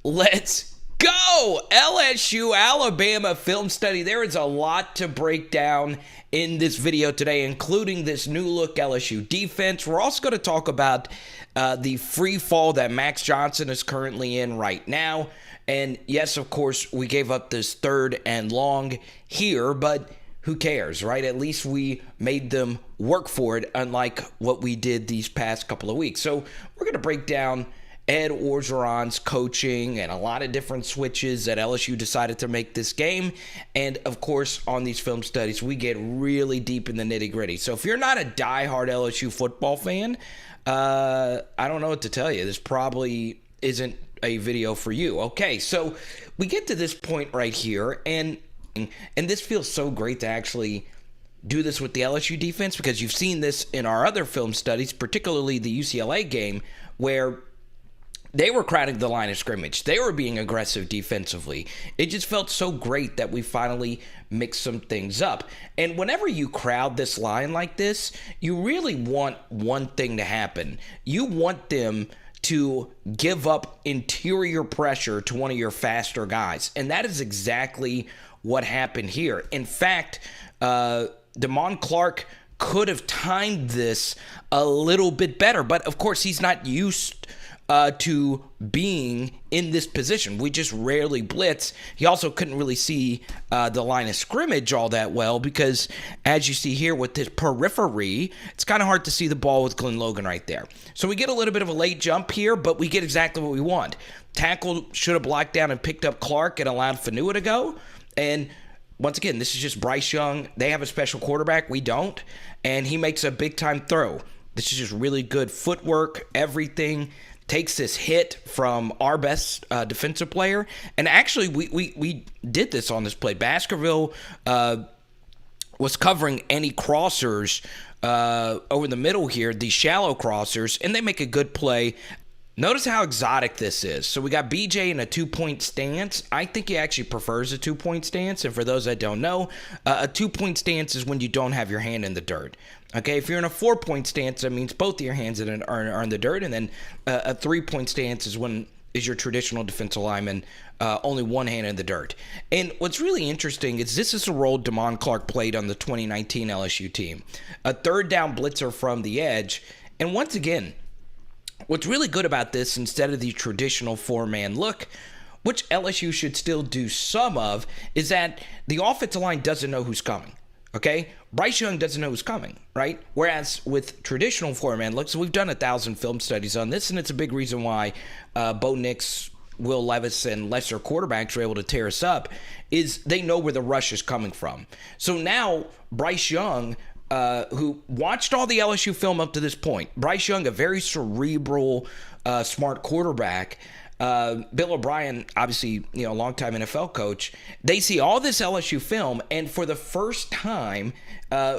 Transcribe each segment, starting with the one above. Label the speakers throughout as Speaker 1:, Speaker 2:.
Speaker 1: Let's go! LSU Alabama film study. There is a lot to break down in this video today, including this new look LSU defense. We're also going to talk about the free fall that Max Johnson is currently in right now. And yes, of course, we gave up this 3rd and long here, but who cares, right? At least we made them work for it, unlike what we did these past couple of weeks. So we're going to break down Ed Orgeron's coaching and a lot of different switches that LSU decided to make this game. And, of course, on these film studies, we get really deep in the nitty-gritty. So if you're not a diehard LSU football fan, I don't know what to tell you. This probably isn't a video for you. Okay, so we get to this point right here, and this feels so great to actually do this with the LSU defense, because you've seen this in our other film studies, particularly the UCLA game, where they were crowding the line of scrimmage. They were being aggressive defensively. It just felt so great that we finally mixed some things up. And whenever you crowd this line like this, you really want one thing to happen. You want them to give up interior pressure to one of your faster guys. And that is exactly what happened here. In fact, Damone Clark could have timed this a little bit better, but of course he's not used to being in this position. We just rarely blitz. He also couldn't really see the line of scrimmage all that well, because as you see here with this periphery, it's kind of hard to see the ball with Glenn Logan right there. So we get a little bit of a late jump here, but we get exactly what we want. Tackle should have blocked down and picked up Clark and allowed Fanua to go. And once again, this is just Bryce Young. They have a special quarterback. We don't. And he makes a big-time throw. This is just really good footwork, everything. Takes this hit from our best defensive player. And actually, we did this on this play. Baskerville was covering any crossers over the middle here, these shallow crossers, and they make a good play. Notice how exotic this is. So we got BJ in a 2-point stance. I think he actually prefers a 2-point stance. And for those that don't know, a 2-point stance is when you don't have your hand in the dirt. Okay, if you're in a 4-point stance, that means both of your hands are in the dirt. And then a 3-point stance is your traditional defensive lineman, only one hand in the dirt. And what's really interesting is this is the role Damone Clark played on the 2019 LSU team. A 3rd down blitzer from the edge. And once again, what's really good about this, instead of the traditional 4-man look, which LSU should still do some of, is that the offensive line doesn't know who's coming. Okay? Bryce Young doesn't know who's coming, right? Whereas with traditional 4-man looks, we've done 1,000 film studies on this, and it's a big reason why Bo Nix, Will Levis, and lesser quarterbacks are able to tear us up, is they know where the rush is coming from. So now Bryce Young, who watched all the LSU film up to this point. Bryce Young, a very cerebral, smart quarterback. Bill O'Brien, obviously, a longtime NFL coach. They see all this LSU film, and for the first time,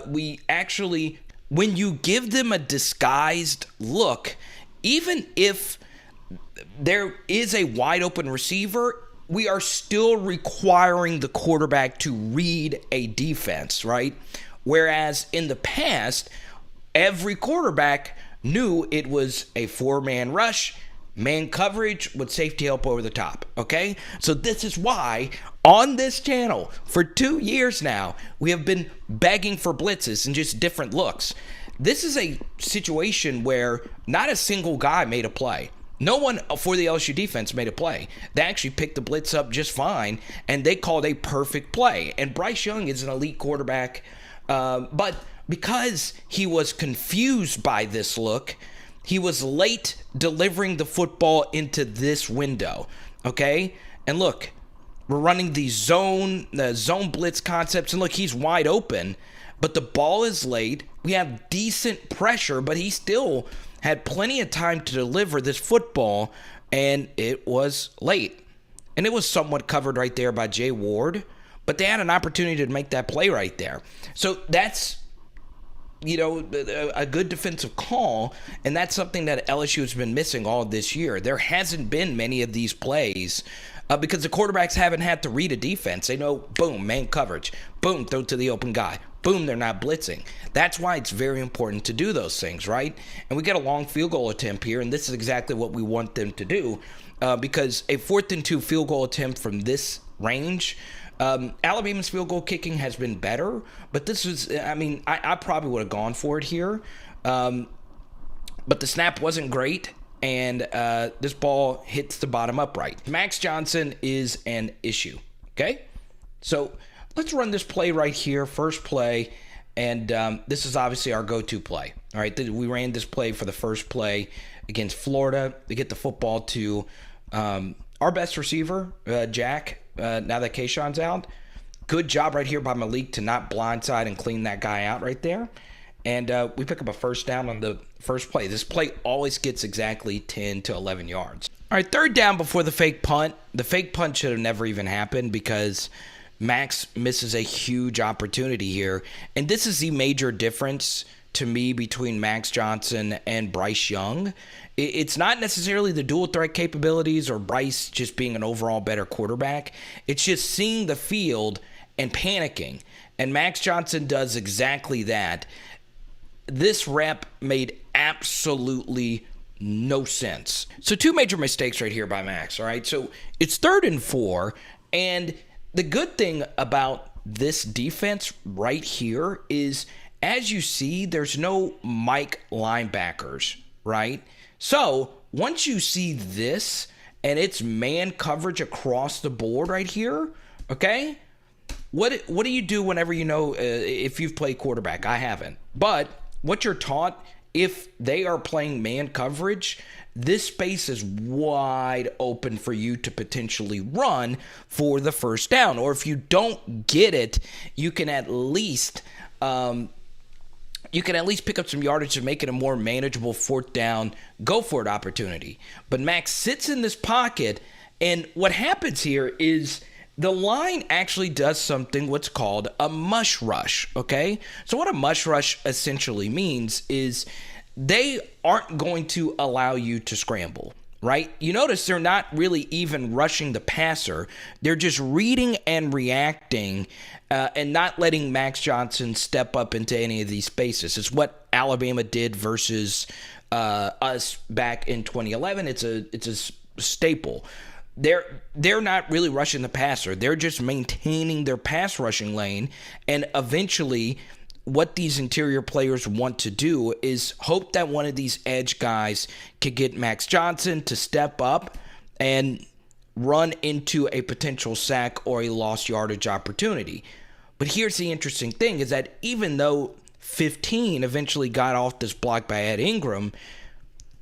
Speaker 1: we actually, when you give them a disguised look, even if there is a wide open receiver, we are still requiring the quarterback to read a defense, right? Whereas in the past, every quarterback knew it was a 4-man rush, man coverage with safety help over the top, okay? So this is why on this channel for 2 years now, we have been begging for blitzes and just different looks. This is a situation where not a single guy made a play. No one for the LSU defense made a play. They actually picked the blitz up just fine, and they called a perfect play. And Bryce Young is an elite quarterback, but because he was confused by this look, he was late delivering the football into this window, okay? And look, we're running the zone blitz concepts, and look, he's wide open, but the ball is late. We have decent pressure, but he still had plenty of time to deliver this football, and it was late. And it was somewhat covered right there by Jay Ward, but they had an opportunity to make that play right there. So that's, a good defensive call, and that's something that LSU has been missing all this year. There hasn't been many of these plays because the quarterbacks haven't had to read a defense. They know, boom, man coverage. Boom, throw to the open guy. Boom, they're not blitzing. That's why it's very important to do those things, right? And we get a long field goal attempt here, and this is exactly what we want them to do. because a 4th and 2 field goal attempt from this range, Alabama's field goal kicking has been better, but this was, I mean, I probably would have gone for it here. But the snap wasn't great, and this ball hits the bottom upright. Max Johnson is an issue, okay? So let's run this play right here, first play, and this is obviously our go-to play. All right, we ran this play for the first play against Florida to get the football to our best receiver, Jack, now that Kayshawn's out. Good job right here by Malik to not blindside and clean that guy out right there. And we pick up a first down on the first play. This play always gets exactly 10 to 11 yards. All right, 3rd down before the fake punt. The fake punt should have never even happened because Max misses a huge opportunity here. And this is the major difference to me between Max Johnson and Bryce Young. It's not necessarily the dual threat capabilities or Bryce just being an overall better quarterback. It's just seeing the field and panicking. And Max Johnson does exactly that. This rep made absolutely no sense. So 2 major mistakes right here by Max, all right? So it's 3rd and 4, and the good thing about this defense right here is, as you see, there's no Mike linebackers, right? So once you see this, and it's man coverage across the board right here, okay? What do you do whenever you know, if you've played quarterback? I haven't. But what you're taught, if they are playing man coverage, this space is wide open for you to potentially run for the first down. Or if you don't get it, you can at least pick up some yardage to make it a more manageable 4th down, go for it opportunity. But Max sits in this pocket, and what happens here is the line actually does something what's called a mush rush, okay? So what a mush rush essentially means is they aren't going to allow you to scramble, right? You notice they're not really even rushing the passer. They're just reading and reacting and not letting Max Johnson step up into any of these spaces. It's what Alabama did versus us back in 2011. It's a staple. They're not really rushing the passer. They're just maintaining their pass rushing lane. And eventually, what these interior players want to do is hope that one of these edge guys could get Max Johnson to step up and run into a potential sack or a lost yardage opportunity. But here's the interesting thing is that even though 15 eventually got off this block by Ed Ingram,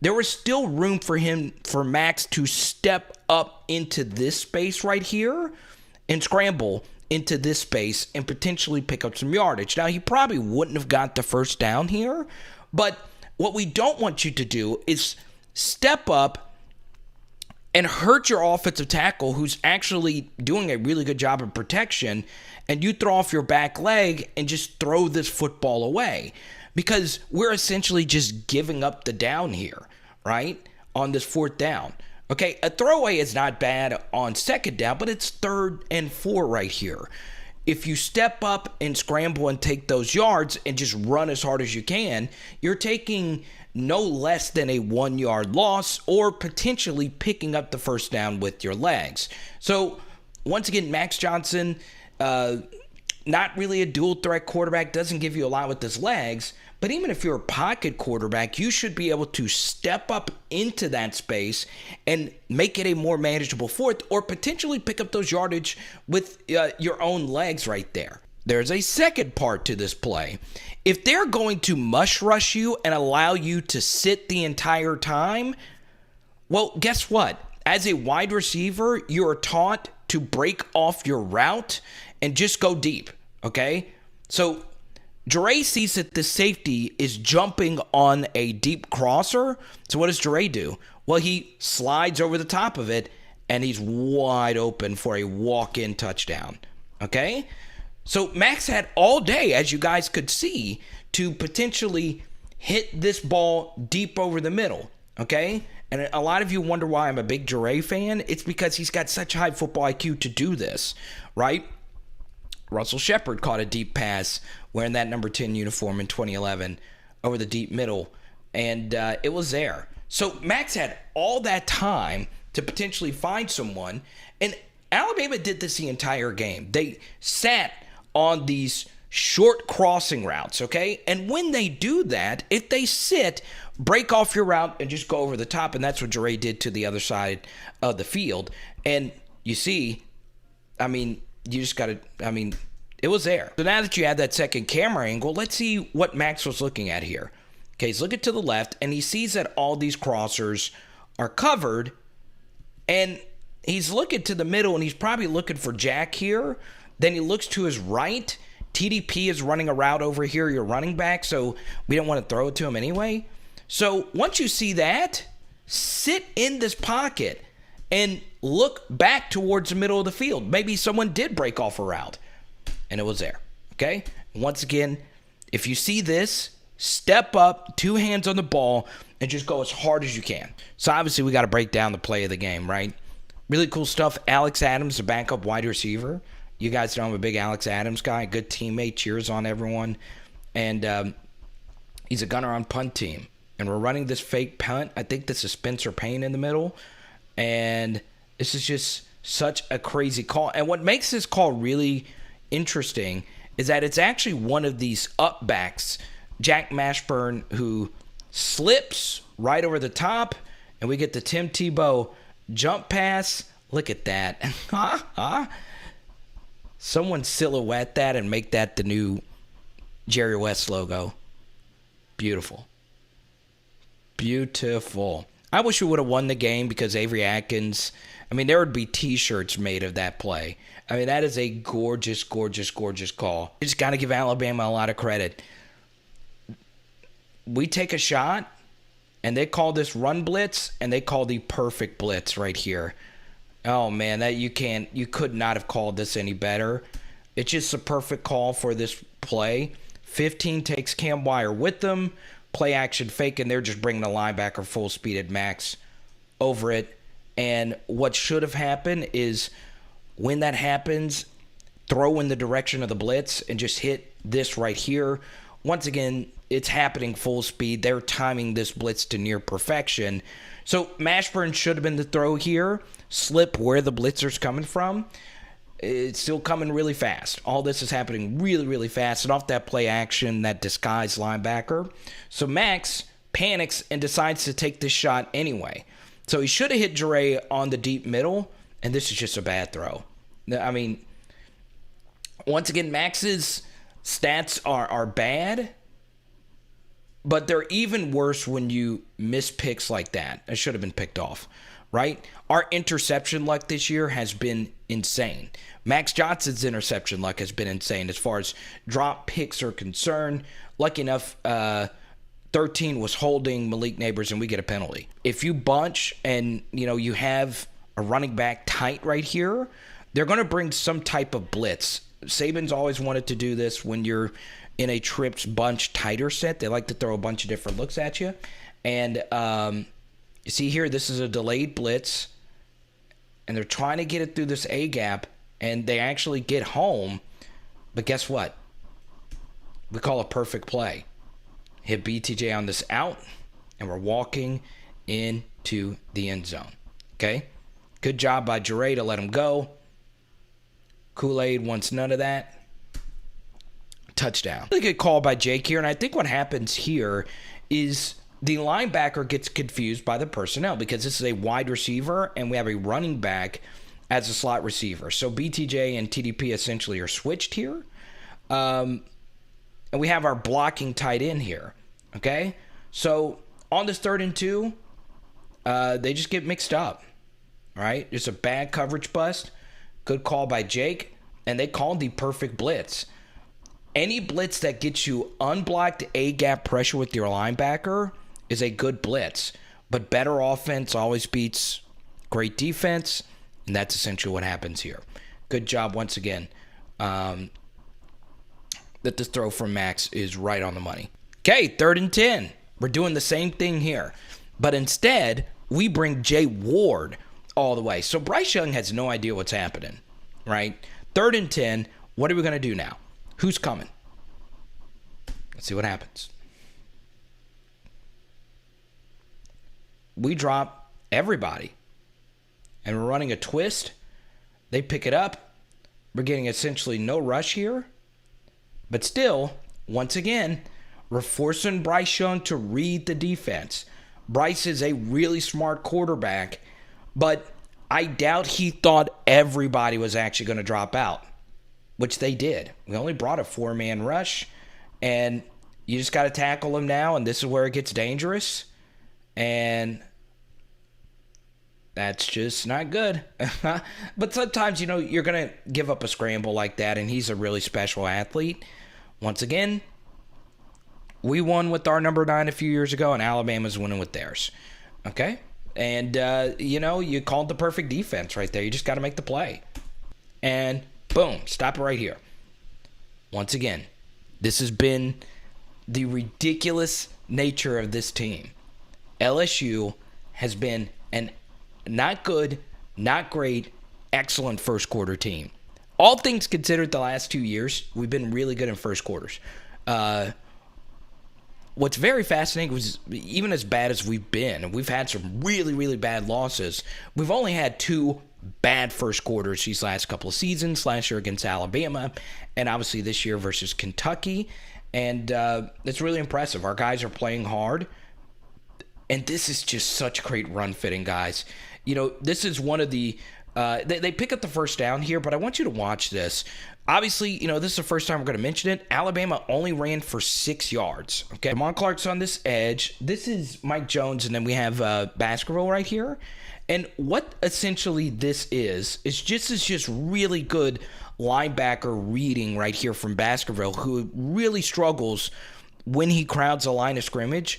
Speaker 1: there was still room for Max to step up into this space right here and scramble into this space and potentially pick up some yardage. Now, he probably wouldn't have got the first down here, but what we don't want you to do is step up and hurt your offensive tackle who's actually doing a really good job of protection, and you throw off your back leg and just throw this football away. Because we're essentially just giving up the down here, right, on this 4th down. Okay, a throwaway is not bad on 2nd down, but it's 3rd and 4 right here. If you step up and scramble and take those yards and just run as hard as you can, you're taking no less than a 1-yard loss or potentially picking up the first down with your legs. So, once again, Max Johnson, not really a dual threat quarterback, doesn't give you a lot with his legs, but even if you're a pocket quarterback, you should be able to step up into that space and make it a more manageable 4th or potentially pick up those yardage with your own legs right there. There's a second part to this play. If they're going to mush rush you and allow you to sit the entire time, well, guess what? As a wide receiver, you're taught to break off your route and just go deep, okay? So Dre sees that the safety is jumping on a deep crosser. So what does Dre do? Well, he slides over the top of it, and he's wide open for a walk-in touchdown, okay? So Max had all day, as you guys could see, to potentially hit this ball deep over the middle, okay? And a lot of you wonder why I'm a big Dre fan. It's because he's got such high football IQ to do this, right? Russell Shepard caught a deep pass wearing that number 10 uniform in 2011 over the deep middle, and it was there. So Max had all that time to potentially find someone. And Alabama did this the entire game. They sat on these short crossing routes, okay? And when they do that, if they sit, break off your route and just go over the top, and that's what Jure did to the other side of the field. And you see, I mean, you just got to, I mean, it was there. So now that you have that second camera angle, let's see what Max was looking at here. Okay, he's looking to the left, and he sees that all these crossers are covered, and he's looking to the middle, and he's probably looking for Jack here. Then he looks to his right. TDP is running a route over here, your running back, so we don't want to throw it to him anyway. So once you see that, sit in this pocket and look back towards the middle of the field. Maybe someone did break off a route, and it was there, okay? Once again, if you see this, step up, 2 hands on the ball, and just go as hard as you can. So obviously we got to break down the play of the game, right? Really cool stuff. Alex Adams, the backup wide receiver. You guys know I'm a big Alex Adams guy, good teammate, cheers on everyone. And he's a gunner on punt team. And we're running this fake punt. I think this is Spencer Payne in the middle. And this is just such a crazy call. And what makes this call really interesting is that it's actually one of these up backs, Jack Mashburn, who slips right over the top. And we get the Tim Tebow jump pass. Look at that. Someone silhouette that and make that the new Jerry West logo. Beautiful. Beautiful. I wish we would have won the game because Avery Atkins, I mean, there would be t-shirts made of that play. I mean, that is a gorgeous, gorgeous, gorgeous call. You just got to give Alabama a lot of credit. We take a shot, and they call this run blitz, and they call the perfect blitz right here. Oh, man, that you could not have called this any better. It's just a perfect call for this play. 15 takes Cam Wire with them. Play action fake, and they're just bringing the linebacker full speed at max over it. And what should have happened is when that happens, throw in the direction of the blitz and just hit this right here. Once again, it's happening full speed. They're timing this blitz to near perfection. So Mashburn should have been the throw here. Slip where the blitzer's coming from. It's still coming really fast. All this is happening really, really fast. And off that play action, that disguised linebacker. So Max panics and decides to take this shot anyway. So he should have hit Jure on the deep middle. And this is just a bad throw. I mean, once again, Max's stats are bad. But they're even worse when you miss picks like that. It should have been picked off, right? Our interception luck this year has been insane. Max Johnson's interception luck has been insane as far as drop picks are concerned. Lucky enough, 13 was holding Malik Neighbors, and we get a penalty. If you bunch and, you have a running back tight right here, they're going to bring some type of blitz. Saban's always wanted to do this when you're in a trips bunch tighter set. They like to throw a bunch of different looks at you. And you see here, this is a delayed blitz. And they're trying to get it through this A-gap. And they actually get home. But guess what? We call a perfect play. Hit BTJ on this out. And we're walking into the end zone. Okay? Good job by Jure to let him go. Kool-Aid wants none of that. Touchdown. Really good call by Jake here, and I think what happens here is the linebacker gets confused by the personnel because this is a wide receiver and we have a running back as a slot receiver. So BTJ and TDP essentially are switched here. And we have our blocking tight end here. Okay? So on this 3rd and 2, they just get mixed up. All right? Just a bad coverage bust. Good call by Jake, and they called the perfect blitz. Any blitz that gets you unblocked A-gap pressure with your linebacker is a good blitz. But better offense always beats great defense, and that's essentially what happens here. Good job once again. That this throw from Max is right on the money. Okay, 3rd and 10. We're doing the same thing here. But instead, we bring Jay Ward all the way. So Bryce Young has no idea what's happening, right? 3rd and 10. What are we going to do now? Who's coming? Let's see what happens. We drop everybody. and we're running a twist. They pick it up. We're getting essentially no rush here. But still, once again, we're forcing Bryce Young to read the defense. Bryce is a really smart quarterback, but I doubt he thought everybody was actually going to drop out, which they did. We only brought a 4-man rush, and you just got to tackle him now, and this is where it gets dangerous, and that's just not good. But sometimes, you're going to give up a scramble like that, and he's a really special athlete. Once again, we won with our number 9 a few years ago, and Alabama's winning with theirs. Okay? And, you called the perfect defense right there. You just got to make the play. And, boom, stop it right here. Once again, this has been the ridiculous nature of this team. LSU has been an not good, not great, excellent first quarter team. All things considered, the last 2 years, we've been really good in first quarters. What's very fascinating was, even as bad as we've been, and we've had some really, really bad losses, we've only had 2 bad first quarters these last couple of seasons, last year against Alabama, and obviously this year versus Kentucky. And it's really impressive. Our guys are playing hard, and this is just such great run fitting, guys. This is one of the they pick up the first down here, but I want you to watch this. Obviously, this is the first time we're going to mention it. Alabama only ran for 6 yards. Okay, Damone Clark's on this edge. This is Mike Jones, and then we have Baskerville right here. And what essentially this is just really good linebacker reading right here from Baskerville, who really struggles when he crowds a line of scrimmage.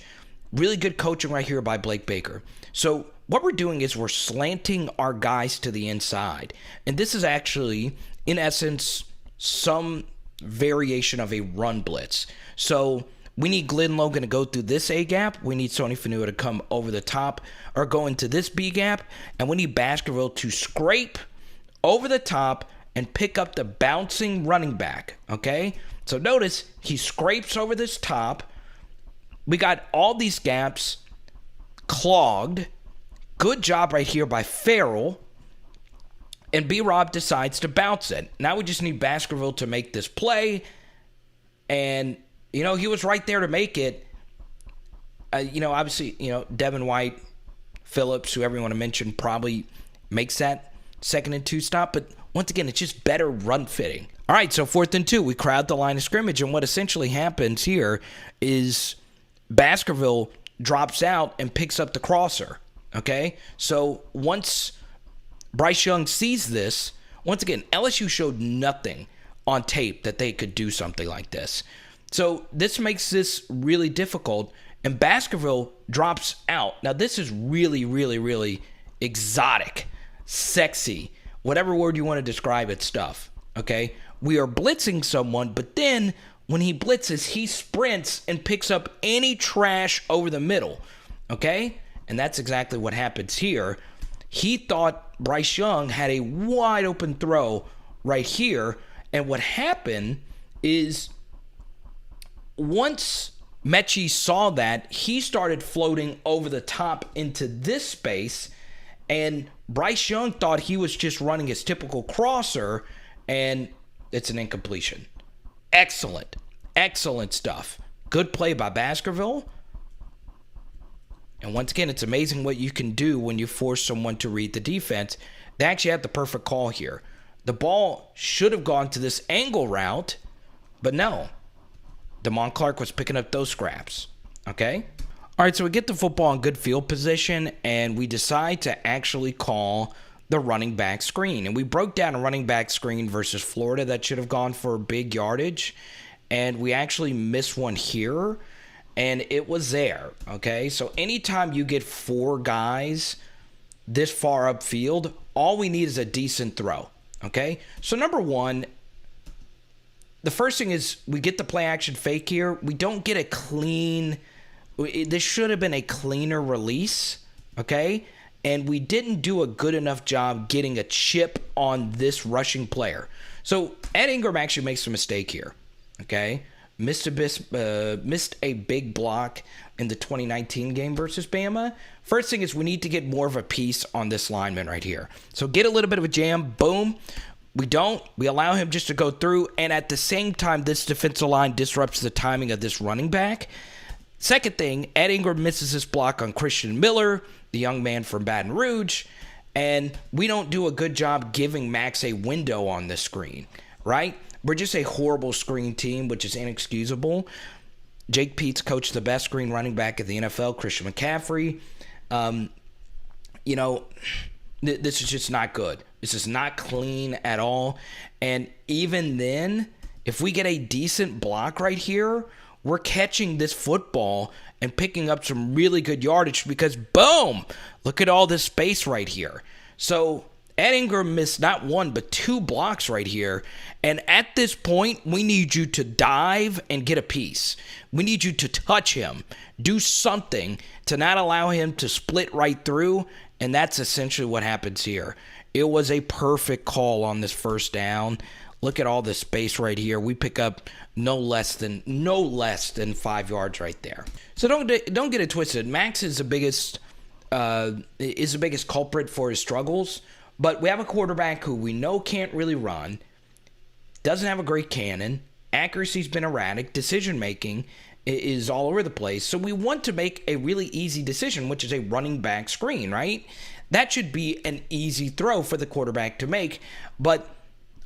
Speaker 1: Really good coaching right here by Blake Baker. So what we're doing is we're slanting our guys to the inside. And this is actually, in essence, some variation of a run blitz. So we need Glenn Logan to go through this A gap. We need Sony Fanua to come over the top or go into this B gap. And we need Baskerville to scrape over the top and pick up the bouncing running back. Okay? So notice he scrapes over this top. We got all these gaps clogged. Good job right here by Farrell. And B-Rob decides to bounce it. Now we just need Baskerville to make this play. And, he was right there to make it. Obviously, Devin White, Phillips, whoever you want to mention, probably makes that 2nd and 2 stop. But once again, it's just better run fitting. All right, so 4th and 2. We crowd the line of scrimmage. And what essentially happens here is Baskerville drops out and picks up the crosser. Okay? So once Bryce Young sees this, once again, LSU showed nothing on tape that they could do something like this. So this makes this really difficult, and Baskerville drops out. Now, this is really, really, really exotic, sexy, whatever word you want to describe it stuff, okay? We are blitzing someone, but then when he blitzes, he sprints and picks up any trash over the middle, okay? And that's exactly what happens here. He thought Bryce Young had a wide open throw right here. And what happened is once Metchie saw that, he started floating over the top into this space. And Bryce Young thought he was just running his typical crosser. And it's an incompletion. Excellent. Excellent stuff. Good play by Baskerville. And once again, it's amazing what you can do when you force someone to read the defense. They actually had the perfect call here. The ball should have gone to this angle route, but no. Damone Clark was picking up those scraps. Okay? All right, so we get the football in good field position, and we decide to actually call the running back screen. And we broke down a running back screen versus Florida that should have gone for big yardage, and we actually missed one here. And it was there, okay? So anytime you get 4 guys this far upfield, all we need is a decent throw, okay? So number one, the first thing is we get the play action fake here. We don't get a clean, this should have been a cleaner release, okay? And we didn't do a good enough job getting a chip on this rushing player. So Ed Ingram actually makes a mistake here, okay? missed a big block in the 2019 game versus Bama. First thing is we need to get more of a piece on this lineman right here. So get a little bit of a jam, boom. We don't. We allow him just to go through, and at the same time, this defensive line disrupts the timing of this running back. Second thing, Ed Ingram misses this block on Christian Miller, the young man from Baton Rouge, and we don't do a good job giving Max a window on the screen, right? We're just a horrible screen team, which is inexcusable. Jake Peets coached the best screen running back in the NFL, Christian McCaffrey. This is just not good. This is not clean at all. And even then, if we get a decent block right here, we're catching this football and picking up some really good yardage because, boom, look at all this space right here. So Ed Ingram missed not one but two blocks right here. And at this point, we need you to dive and get a piece. We need you to touch him. Do something to not allow him to split right through. And that's essentially what happens here. It was a perfect call on this first down. Look at all this space right here. We pick up no less than 5 yards right there. So don't get it twisted. Max is the biggest culprit for his struggles. But we have a quarterback who we know can't really run, doesn't have a great cannon, accuracy's been erratic, decision-making is all over the place. So we want to make a really easy decision, which is a running back screen, right? That should be an easy throw for the quarterback to make. But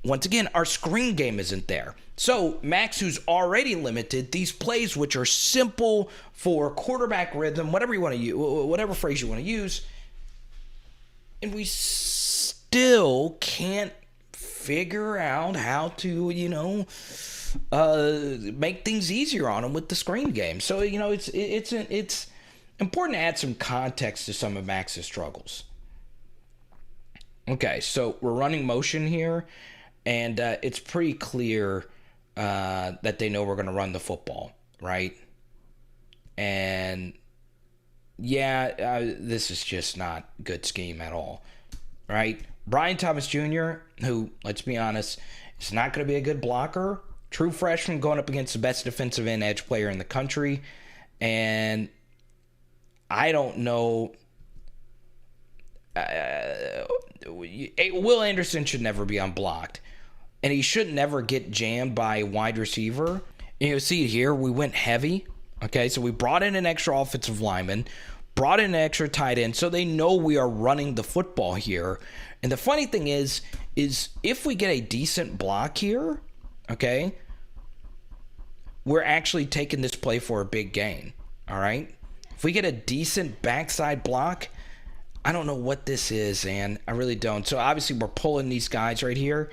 Speaker 1: once again, our screen game isn't there. So Max, who's already limited, these plays which are simple for quarterback rhythm, whatever you want to use, whatever phrase you want to use, and we still can't figure out how to, make things easier on him with the screen game. So, it's important to add some context to some of Max's struggles. Okay, so we're running motion here, and it's pretty clear that they know we're going to run the football, right? And, this is just not good scheme at all, right? Brian Thomas Jr., who, let's be honest, is not going to be a good blocker. True freshman going up against the best defensive end edge player in the country. And I don't know. Will Anderson should never be unblocked. And he should never get jammed by a wide receiver. You see it here. We went heavy. Okay, so we brought in an extra offensive lineman, brought in an extra tight end, so they know we are running the football here. And the funny thing is if we get a decent block here, okay, we're actually taking this play for a big gain, all right? If we get a decent backside block, I don't know what this is, and I really don't. So obviously we're pulling these guys right here,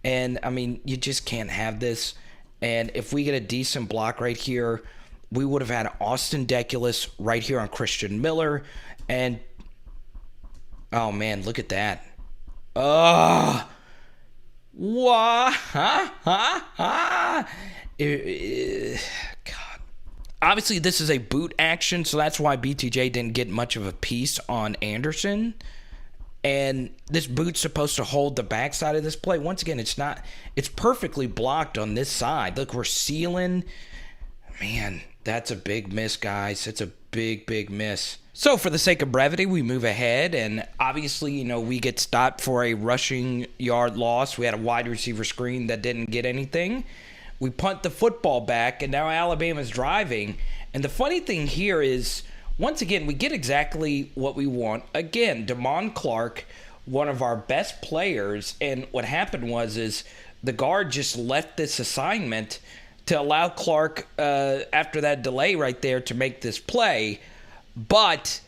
Speaker 1: and I mean, you just can't have this. And if we get a decent block right here, we would have had Austin Deculus right here on Christian Miller, and oh man, look at that. God. Obviously, this is a boot action, so that's why BTJ didn't get much of a piece on Anderson. And this boot's supposed to hold the backside of this play. Once again, it's not. It's perfectly blocked on this side. Look, we're sealing. Man, that's a big miss, guys. It's a big, big miss. So for the sake of brevity, we move ahead, and obviously, we get stopped for a rushing yard loss. We had a wide receiver screen that didn't get anything. We punt the football back, and now Alabama's driving. And the funny thing here is, once again, we get exactly what we want. Again, Damone Clark, one of our best players, and what happened was the guard just left this assignment to allow Clark, after that delay right there, to make this play. But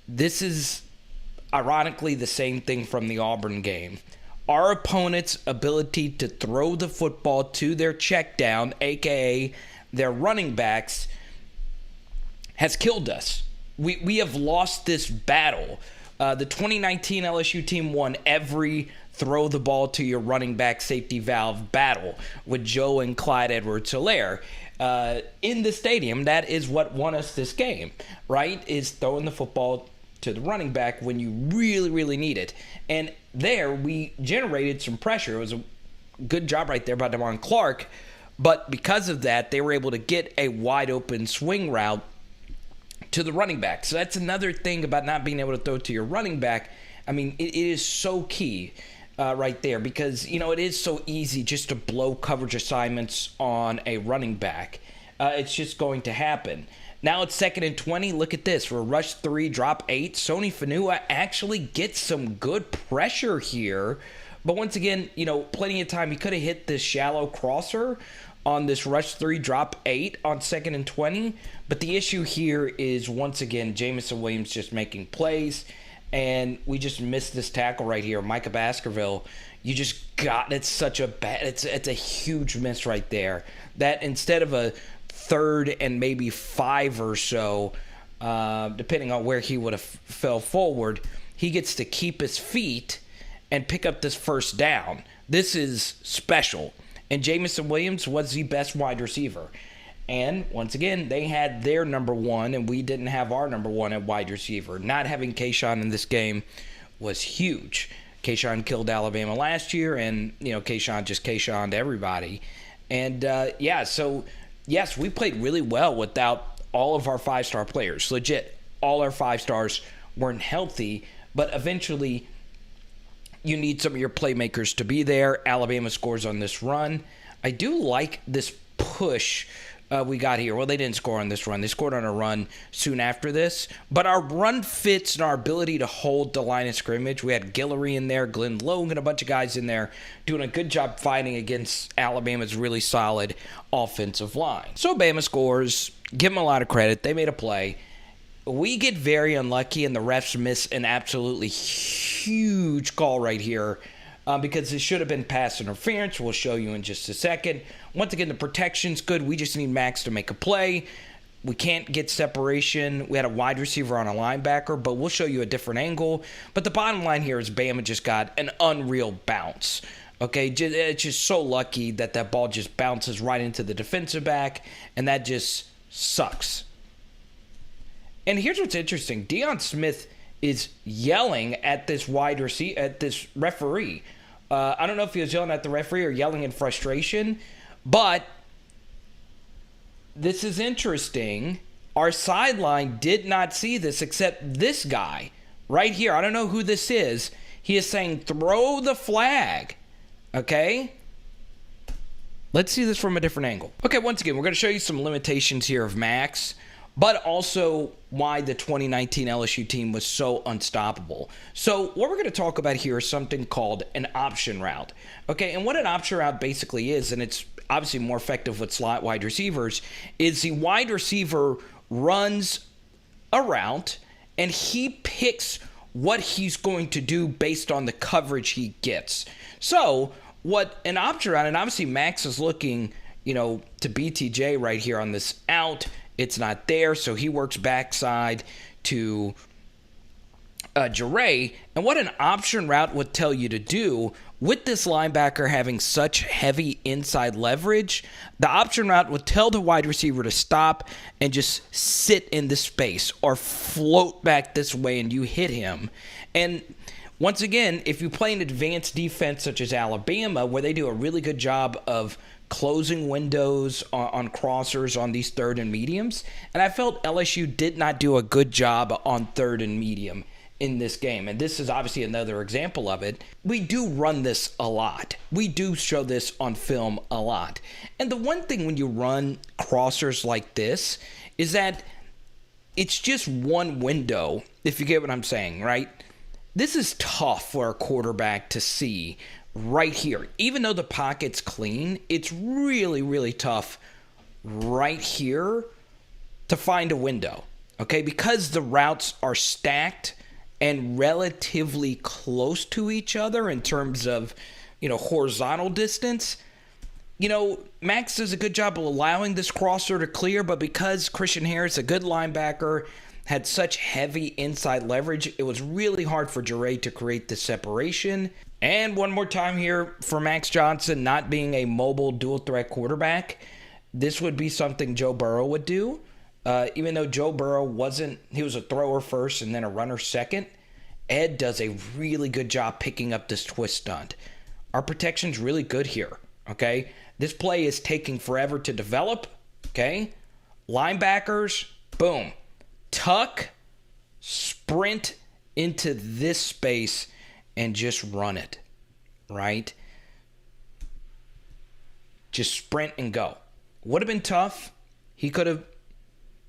Speaker 1: this is ironically the same thing from the Auburn game. Our opponent's ability to throw the football to their check down, aka their running backs, has killed us. We have lost this battle. The 2019 LSU team won every throw the ball to your running back safety valve battle with Joe and Clyde Edwards-Helaire. In the stadium, that is what won us this game, right? Is throwing the football to the running back when you really, really need it. And there, we generated some pressure. It was a good job right there by Damone Clark. But because of that, they were able to get a wide open swing route to the running back. So that's another thing about not being able to throw to your running back. I mean, it is so key right there because, it is so easy just to blow coverage assignments on a running back. It's just going to happen. Now it's 2nd and 20. Look at this. For a rush 3, drop 8. Sony Fanua actually gets some good pressure here. But once again, plenty of time. He could have hit this shallow crosser on this rush 3, drop 8 on 2nd and 20. But the issue here is, once again, Jameson Williams just making plays. And we just missed this tackle right here. Micah Baskerville, you just got, it's such a bad, it's a huge miss right there. That instead of a 3rd and maybe 5 or so, depending on where he would have fell forward, he gets to keep his feet and pick up this first down. This is special. And Jameson Williams was the best wide receiver. And once again, they had their number 1, and we didn't have our number 1 at wide receiver. Not having Kayshawn in this game was huge. Kayshawn killed Alabama last year, and, Kayshawn just Kayshawned everybody. And, so, yes, we played really well without all of our 5-star players. Legit, all our 5 stars weren't healthy, but eventually you need some of your playmakers to be there. Alabama scores on this run. I do like this push we got here. Well, they didn't score on this run. They scored on a run soon after this. But our run fits and our ability to hold the line of scrimmage. We had Guillory in there, Glenn Logan, a bunch of guys in there doing a good job fighting against Alabama's really solid offensive line. So Bama scores. Give them a lot of credit. They made a play. We get very unlucky, and the refs miss an absolutely huge call right here because it should have been pass interference. We'll show you in just a second. Once again, the protection's good. We just need Max to make a play. We can't get separation. We had a wide receiver on a linebacker, but we'll show you a different angle. But the bottom line here is Bama just got an unreal bounce. Okay, it's just so lucky that that ball just bounces right into the defensive back, and that just sucks. And here's what's interesting. Deion Smith is yelling at this referee. I don't know if he was yelling at the referee or yelling in frustration, but this is interesting. Our sideline did not see this except this guy right here. I don't know who this is. He is saying, throw the flag. Okay? Let's see this from a different angle. Okay, once again, we're going to show you some limitations here of Max, but also why the 2019 LSU team was so unstoppable. So what we're going to talk about here is something called an option route. Okay, and what an option route basically is, and it's obviously more effective with slot wide receivers, is the wide receiver runs a route and he picks what he's going to do based on the coverage he gets. So what an option route, and obviously Max is looking, to BTJ right here on this out. It's not there, so he works backside to Jure. And what an option route would tell you to do, with this linebacker having such heavy inside leverage, the option route would tell the wide receiver to stop and just sit in the space or float back this way and you hit him. And once again, if you play an advanced defense such as Alabama, where they do a really good job of closing windows on crossers on these 3rd and mediums, and I felt LSU did not do a good job on 3rd and medium in this game, and this is obviously another example of it. We do run this a lot. We do show this on film a lot. And the one thing when you run crossers like this is that it's just one window, if you get what I'm saying, right? This is tough for a quarterback to see right here. Even though the pocket's clean, it's really, really tough right here to find a window, okay? Because the routes are stacked and relatively close to each other in terms of, horizontal distance. Max does a good job of allowing this crosser to clear, but because Christian Harris, a good linebacker, had such heavy inside leverage, it was really hard for Jure to create the separation. And one more time here for Max Johnson not being a mobile dual threat quarterback, this would be something Joe Burrow would do. Even though Joe Burrow he was a thrower first and then a runner second, Ed does a really good job picking up this twist stunt. Our protection's really good here, okay? This play is taking forever to develop, okay? Linebackers, boom. Tuck, sprint into this space, and just run it, right? Just sprint and go. Would have been tough. He could have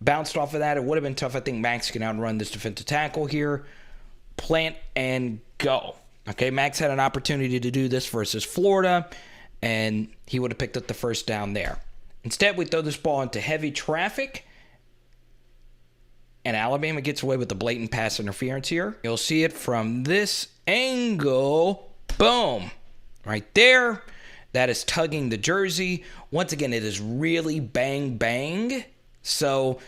Speaker 1: bounced off of that. It would have been tough. I think Max can outrun this defensive tackle here. Plant and go. Okay, Max had an opportunity to do this versus Florida, and he would have picked up the first down there. Instead, we throw this ball into heavy traffic, and Alabama gets away with the blatant pass interference here. You'll see it from this angle. Boom. Right there. That is tugging the jersey. Once again, it is really bang, bang. So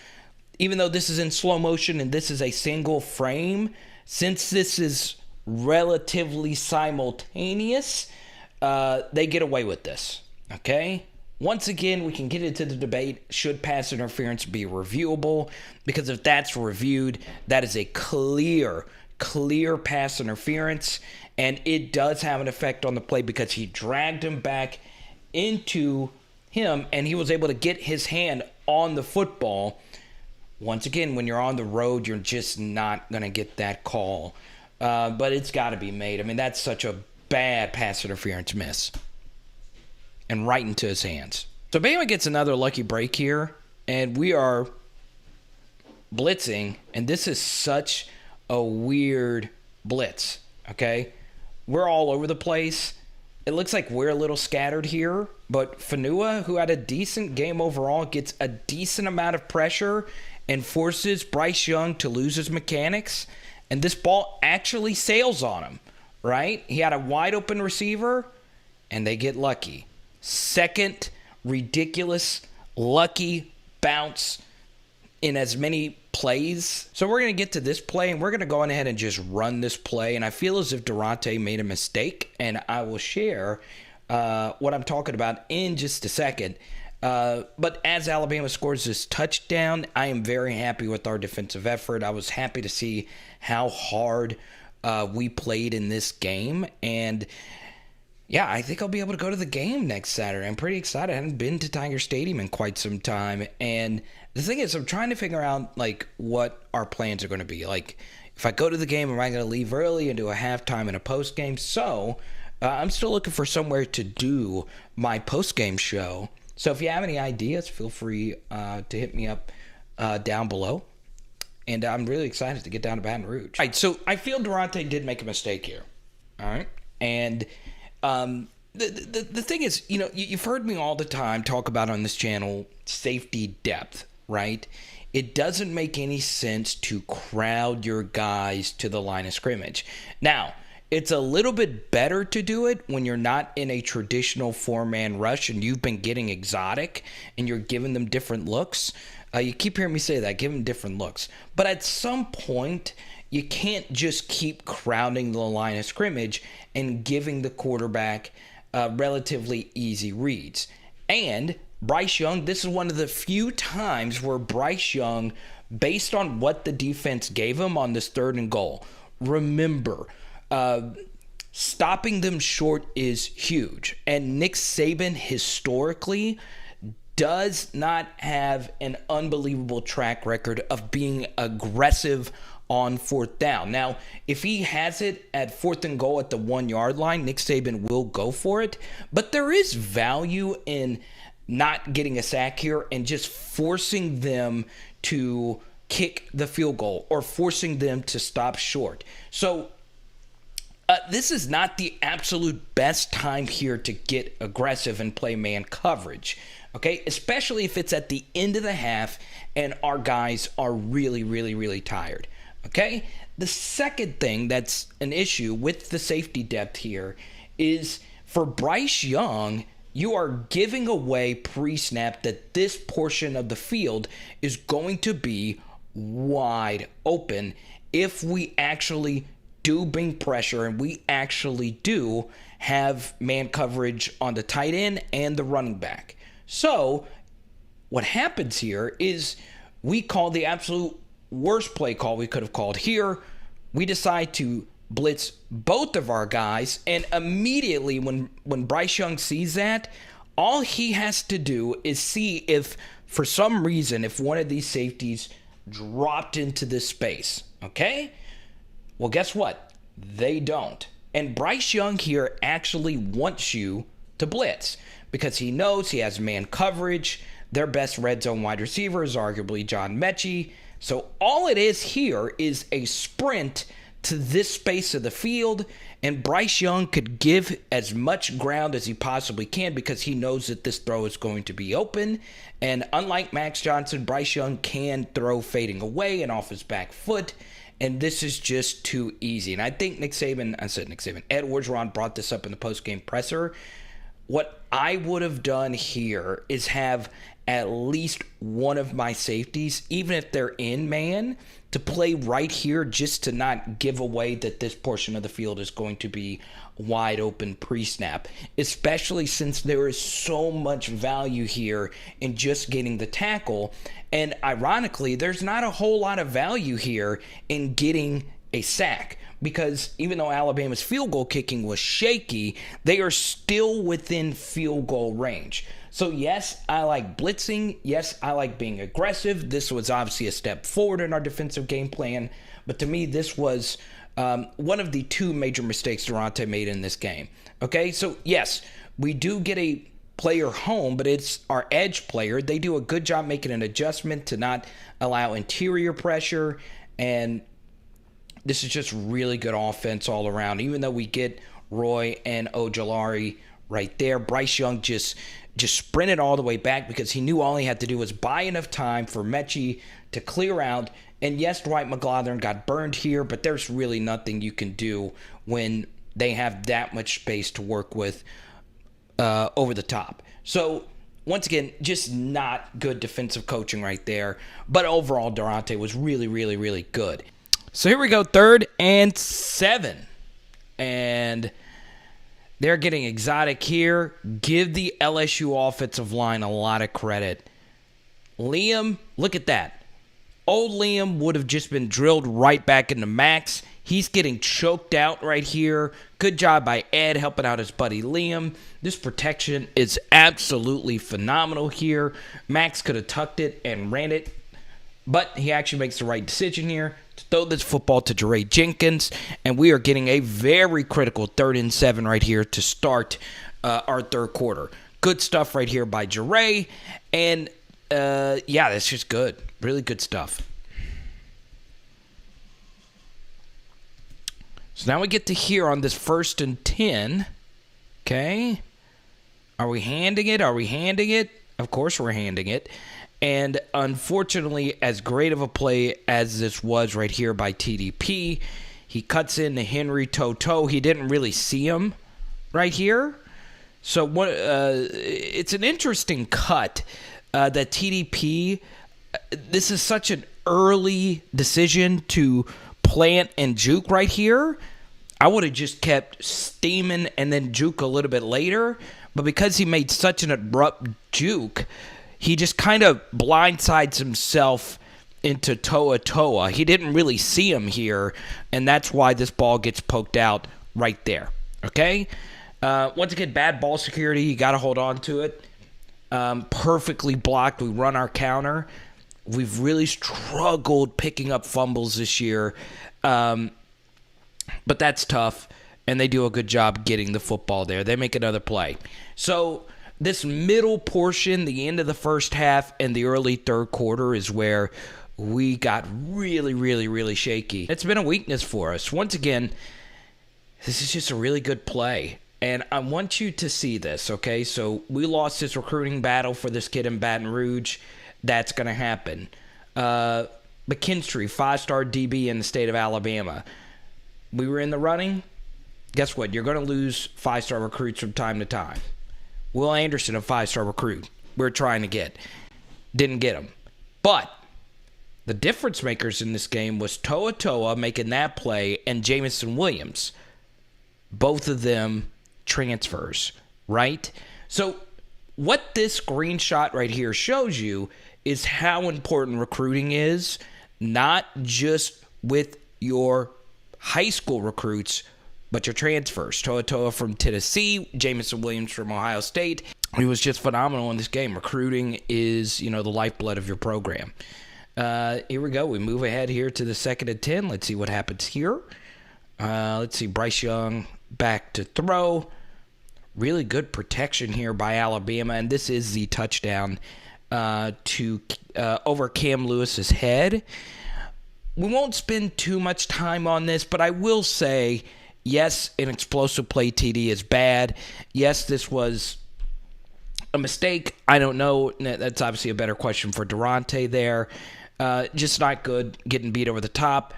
Speaker 1: even though this is in slow motion and this is a single frame, since this is relatively simultaneous, they get away with this. Okay? Once again, we can get into the debate, should pass interference be reviewable? Because if that's reviewed, that is a clear pass interference, and it does have an effect on the play because he dragged him back into him, and he was able to get his hand on the football. Once again, when you're on the road, you're just not going to get that call. But it's got to be made. I mean, that's such a bad pass interference miss. And right into his hands. So Bama gets another lucky break here, and we are blitzing, and this is such a weird blitz, okay? We're all over the place. It looks like we're a little scattered here, but Fanua, who had a decent game overall, gets a decent amount of pressure and forces Bryce Young to lose his mechanics, and this ball actually sails on him, right? He had a wide open receiver, and they get lucky. Second ridiculous lucky bounce in as many plays. So we're going to get to this play, and we're going to go on ahead and just run this play. And I feel as if Daronte made a mistake, and I will share what I'm talking about in just a second. But as Alabama scores this touchdown, I am very happy with our defensive effort. I was happy to see how hard we played in this game, and yeah, I think I'll be able to go to the game next Saturday. I'm pretty excited. I haven't been to Tiger Stadium in quite some time. And the thing is, I'm trying to figure out, like, what our plans are going to be. Like, if I go to the game, am I going to leave early and do a halftime and a postgame? So, I'm still looking for somewhere to do my postgame show. So, if you have any ideas, feel free to hit me up down below. And I'm really excited to get down to Baton Rouge. All right, so I feel Daronte did make a mistake here. All right? And the thing is, you know, you've heard me all the time talk about on this channel safety depth, right? It doesn't make any sense to crowd your guys to the line of scrimmage. Now, it's a little bit better to do it when you're not in a traditional four-man rush and you've been getting exotic and you're giving them different looks. You keep hearing me say that, give them different looks. But at some point, you can't just keep crowding the line of scrimmage and giving the quarterback relatively easy reads. And Bryce Young, this is one of the few times where Bryce Young, based on what the defense gave him on this 3rd and goal, remember, stopping them short is huge. And Nick Saban historically does not have an unbelievable track record of being aggressive on 4th down. Now, if he has it at 4th and goal at the 1 yard line, Nick Saban will go for it. But there is value in not getting a sack here and just forcing them to kick the field goal or forcing them to stop short. So this is not the absolute best time here to get aggressive and play man coverage, okay? Especially if it's at the end of the half and our guys are really, really, really tired. Okay, the second thing that's an issue with the safety depth here is for Bryce Young, you are giving away pre-snap that this portion of the field is going to be wide open if we actually do bring pressure and we actually do have man coverage on the tight end and the running back. So what happens here is we call the absolute worst play call we could have called here. We decide to blitz both of our guys, and immediately when Bryce Young sees that, All he has to do is see if, for some reason, if one of these safeties dropped into this space, okay? Well, guess what? They don't. And Bryce Young here actually wants you to blitz because he knows he has man coverage. Their best red zone wide receiver is arguably John Metchie. So all it is here is a sprint to this space of the field, and Bryce Young could give as much ground as he possibly can because he knows that this throw is going to be open. And unlike Max Johnson, Bryce Young can throw fading away and off his back foot, and this is just too easy. And I think Ed Orgeron brought this up in the post-game presser. What I would have done here is have at least one of my safeties, even if they're in man, to play right here just to not give away that this portion of the field is going to be wide open pre-snap, especially since there is so much value here in just getting the tackle. And ironically, there's not a whole lot of value here in getting a sack, because even though Alabama's field goal kicking was shaky, they are still within field goal range. So yes, I like blitzing. Yes, I like being aggressive. This was obviously a step forward in our defensive game plan. But to me, this was one of the two major mistakes Daronte made in this game. Okay, so yes, we do get a player home, but it's our edge player. They do a good job making an adjustment to not allow interior pressure. And this is just really good offense all around. Even though we get Roy and Ojulari right there, Bryce Young just sprinted all the way back because he knew all he had to do was buy enough time for Metchie to clear out. And yes, Dwight McGlothern got burned here, but there's really nothing you can do when they have that much space to work with over the top. So once again, just not good defensive coaching right there. But overall, Daronte was really, really, really good. So here we go, 3rd and 7. And they're getting exotic here. Give the LSU offensive line a lot of credit. Liam, look at that. Old Liam would have just been drilled right back into Max. He's getting choked out right here. Good job by Ed helping out his buddy Liam. This protection is absolutely phenomenal here. Max could have tucked it and ran it, but he actually makes the right decision here to throw this football to Jaray Jenkins, and we are getting a very critical 3rd and 7 right here to start our third quarter. Good stuff right here by Jaray, and yeah, that's just good. Really good stuff. So now we get to here on this 1st and 10. Okay. Are we handing it? Are we handing it? Of course we're handing it. And unfortunately, as great of a play as this was right here by TDP, he cuts into Henry toe-toe. He didn't really see him right here. So what? It's an interesting cut that TDP, this is such an early decision to plant and juke right here. I would have just kept steaming and then juke a little bit later. But because he made such an abrupt juke, he just kind of blindsides himself into Toa Toa. He didn't really see him here, and that's why this ball gets poked out right there. Okay? Once again, bad ball security. You got to hold on to it. Perfectly blocked. We run our counter. We've really struggled picking up fumbles this year, but that's tough, and they do a good job getting the football there. They make another play. So this middle portion, the end of the first half and the early third quarter, is where we got really, really, really shaky. It's been a weakness for us. Once again, this is just a really good play. And I want you to see this, okay? So we lost this recruiting battle for this kid in Baton Rouge. That's going to happen. McKinstry, 5-star DB in the state of Alabama. We were in the running. Guess what? You're going to lose 5-star recruits from time to time. Will Anderson, a 5-star recruit, we're trying to get. Didn't get him. But the difference makers in this game was Toa Toa making that play and Jameson Williams. Both of them transfers, right? So what this screenshot right here shows you is how important recruiting is, not just with your high school recruits, but your transfers. Toa Toa from Tennessee, Jameson Williams from Ohio State. He was just phenomenal in this game. Recruiting is, the lifeblood of your program. Here we go. We move ahead here to the 2nd and 10. Let's see what happens here. Let's see. Bryce Young back to throw. Really good protection here by Alabama, and this is the touchdown over Cam Lewis's head. We won't spend too much time on this, but I will say, yes, an explosive play TD is bad. Yes, this was a mistake. I don't know. That's obviously a better question for Daronte there. Just not good, getting beat over the top.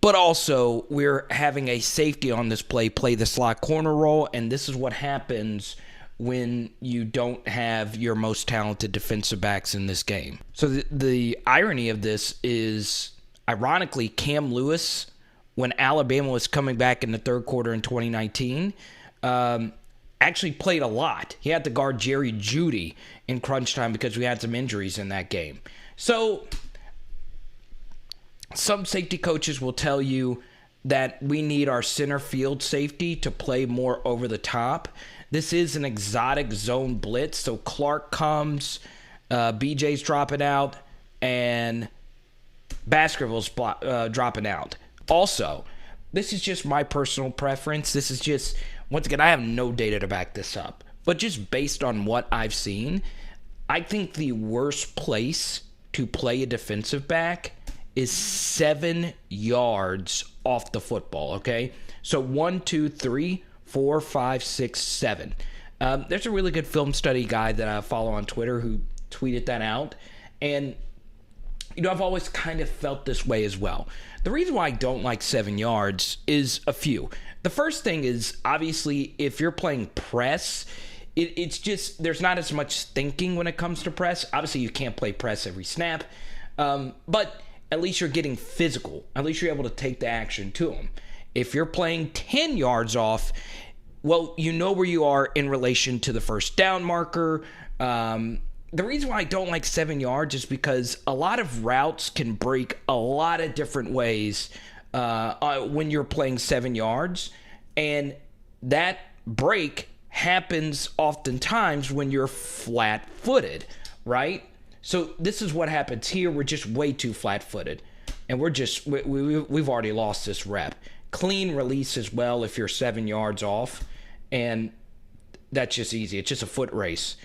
Speaker 1: But also, we're having a safety on this play the slot corner role, and this is what happens when you don't have your most talented defensive backs in this game. So the irony of this is, ironically, Cam Lewis, when Alabama was coming back in the third quarter in 2019, actually played a lot. He had to guard Jerry Jeudy in crunch time because we had some injuries in that game. So some safety coaches will tell you that we need our center field safety to play more over the top. This is an exotic zone blitz, so Clark comes, BJ's dropping out, and Baskerville's dropping out. Also, this is just my personal preference. This is just, once again, I have no data to back this up, but just based on what I've seen, I think the worst place to play a defensive back is 7 yards off the football, okay? So 1, 2, 3, 4, 5, 6, 7. There's a really good film study guy that I follow on Twitter who tweeted that out. And, I've always kind of felt this way as well. The reason why I don't like 7 yards is a few. The first thing is, obviously, if you're playing press, it's just, there's not as much thinking when it comes to press. Obviously, you can't play press every snap. But at least you're getting physical. At least you're able to take the action to them. If you're playing 10 yards off, well, you know where you are in relation to the first down marker. The reason why I don't like 7 yards is because a lot of routes can break a lot of different ways when you're playing 7 yards. And that break happens oftentimes when you're flat-footed, right? So this is what happens here. We're just way too flat-footed. And we've already lost this rep. Clean release as well if you're 7 yards off. And that's just easy. It's just a foot race.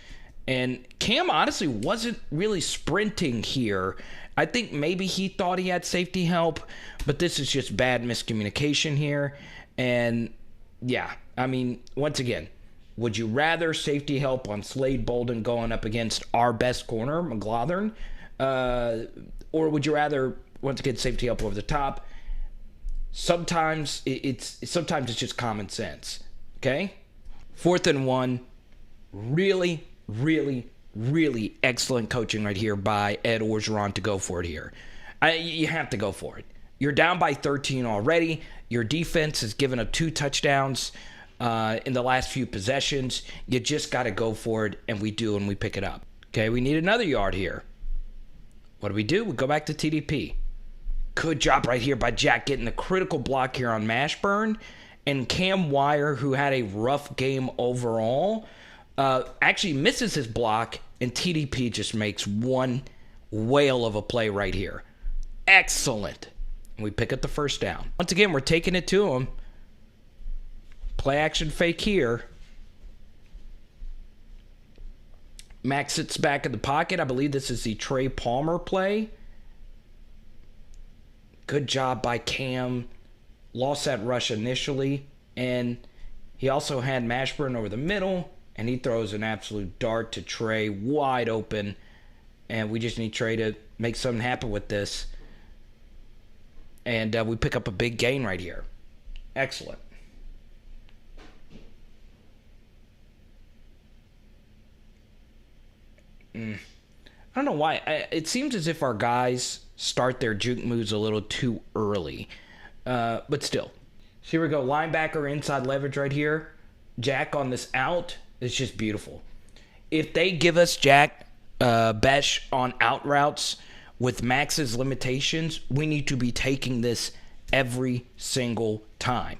Speaker 1: And Cam honestly wasn't really sprinting here. I think maybe he thought he had safety help, but this is just bad miscommunication here. And yeah, I mean, once again, would you rather safety help on Slade Bolden going up against our best corner, McLaughlin? Or would you rather, once again, safety help over the top? Sometimes it's just common sense, okay? 4th and 1, really, really, really excellent coaching right here by Ed Orgeron to go for it here. You have to go for it. You're down by 13 already. Your defense has given up 2 touchdowns in the last few possessions. You just got to go for it, and we do, and we pick it up. Okay, we need another yard here. What do? We go back to TDP. Good job right here by Jack getting the critical block here on Mashburn. And Cam Wire, who had a rough game overall, actually misses his block, and TDP just makes one whale of a play right here. Excellent. And we pick up the first down. Once again, we're taking it to him. Play action fake here. Max sits back in the pocket. I believe this is the Trey Palmer play. Good job by Cam. Lost that rush initially. And he also had Mashburn over the middle. And he throws an absolute dart to Trey, wide open. And we just need Trey to make something happen with this. And we pick up a big gain right here. Excellent. I don't know why. It seems as if our guys start their juke moves a little too early. But still. So here we go. Linebacker inside leverage right here. Jack on this out. It's just beautiful. If they give us Jack Bech on out routes with Max's limitations, we need to be taking this every single time.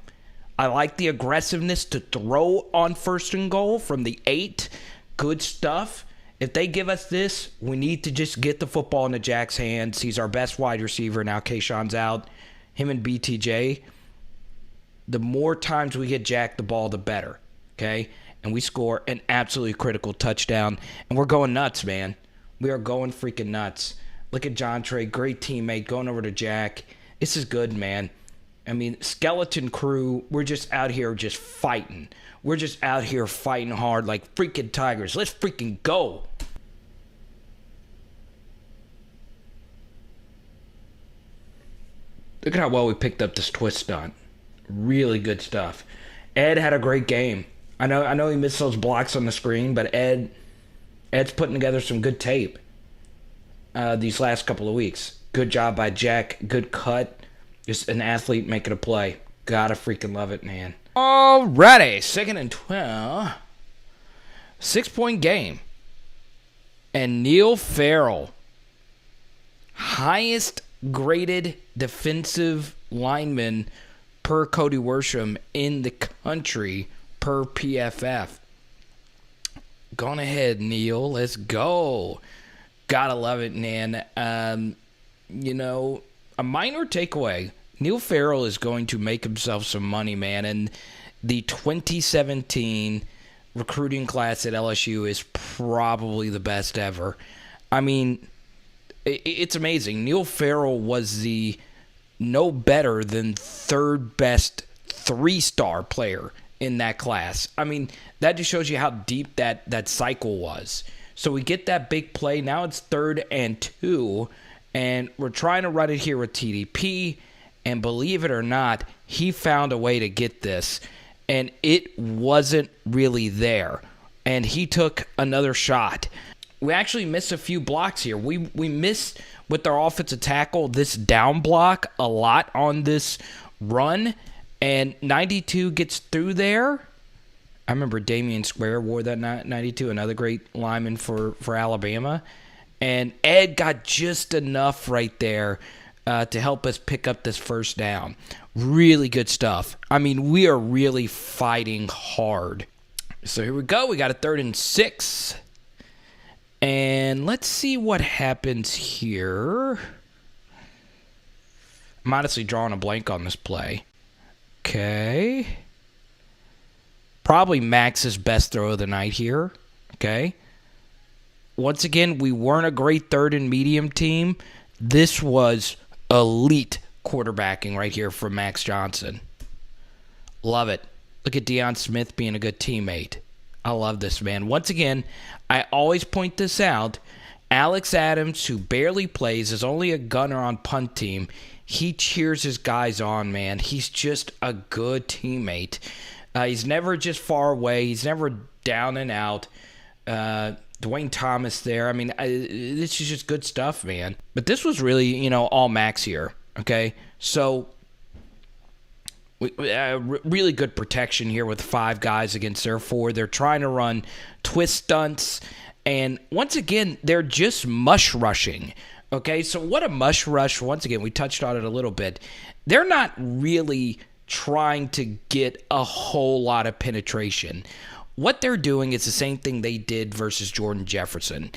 Speaker 1: I like the aggressiveness to throw on 1st and goal from the 8 good stuff. If they give us this, we need to just get the football into Jack's hands. He's our best wide receiver. Now Kayshawn's out. Him and BTJ. The more times we get Jack the ball, the better. Okay? And we score an absolutely critical touchdown. And we're going nuts, man. We are going freaking nuts. Look at John Trey, great teammate, going over to Jack. This is good, man. I mean, skeleton crew, we're just out here just fighting. We're just out here fighting hard like freaking tigers. Let's freaking go. Look at how well we picked up this twist stunt. Really good stuff. Ed had a great game. I know he missed those blocks on the screen, but Ed's putting together some good tape these last couple of weeks. Good job by Jack. Good cut. Just an athlete making a play. Gotta freaking love it, man. Alrighty. 2nd and 12. 6-point game. And Neil Farrell, highest graded defensive lineman per Cody Worsham in the country per PFF. Gone ahead, Neil. Let's go. Gotta love it, man. A minor takeaway. Neil Farrell is going to make himself some money, man. And the 2017 recruiting class at LSU is probably the best ever. I mean, it's amazing. Neil Farrell was the no better than 3rd best 3-star player in that class. I mean, that just shows you how deep that cycle was. So we get that big play. Now it's 3rd and 2, and we're trying to run it here with TDP. And believe it or not, he found a way to get this, and it wasn't really there. And he took another shot. We actually missed a few blocks here. We missed with our offensive tackle this down block a lot on this run, and 92 gets through there. I remember Damian Square wore that 92, another great lineman for Alabama. And Ed got just enough right there to help us pick up this first down. Really good stuff. I mean, we are really fighting hard. So here we go. We got a 3rd and 6. And let's see what happens here. I'm honestly drawing a blank on this play. Okay. Probably Max's best throw of the night here. Okay. Once again, we weren't a great 3rd and medium team. This was elite quarterbacking right here from Max Johnson. Love it. Look at Deion Smith being a good teammate. I love this, man. Once again, I always point this out. Alex Adams, who barely plays, is only a gunner on punt team. He cheers his guys on, man. He's just a good teammate. He's never just far away. He's never down and out. Dwayne Thomas there. I mean, this is just good stuff, man. But this was really, all Max here, okay? So, really good protection here with 5 guys against their 4. They're trying to run twist stunts. And once again, they're just mush rushing, okay? So what a mush rush. Once again, we touched on it a little bit. They're not really trying to get a whole lot of penetration. What they're doing is the same thing they did versus Jordan Jefferson.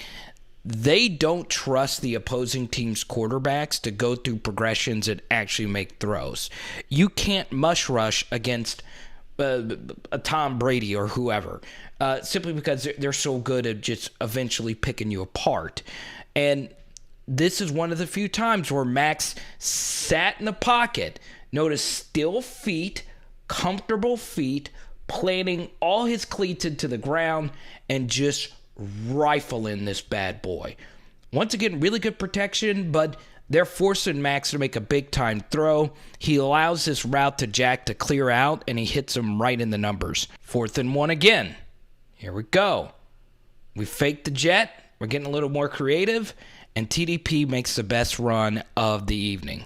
Speaker 1: They don't trust the opposing team's quarterbacks to go through progressions and actually make throws. You can't mush rush against a Tom Brady or whoever, simply because they're so good at just eventually picking you apart. And this is one of the few times where Max sat in the pocket. Notice still feet, comfortable feet, planting all his cleats into the ground and just rifling this bad boy. Once again, really good protection, but they're forcing Max to make a big-time throw. He allows this route to Jack to clear out, and he hits him right in the numbers. 4th and 1 again. Here we go. We fake the jet. We're getting a little more creative, and TDP makes the best run of the evening.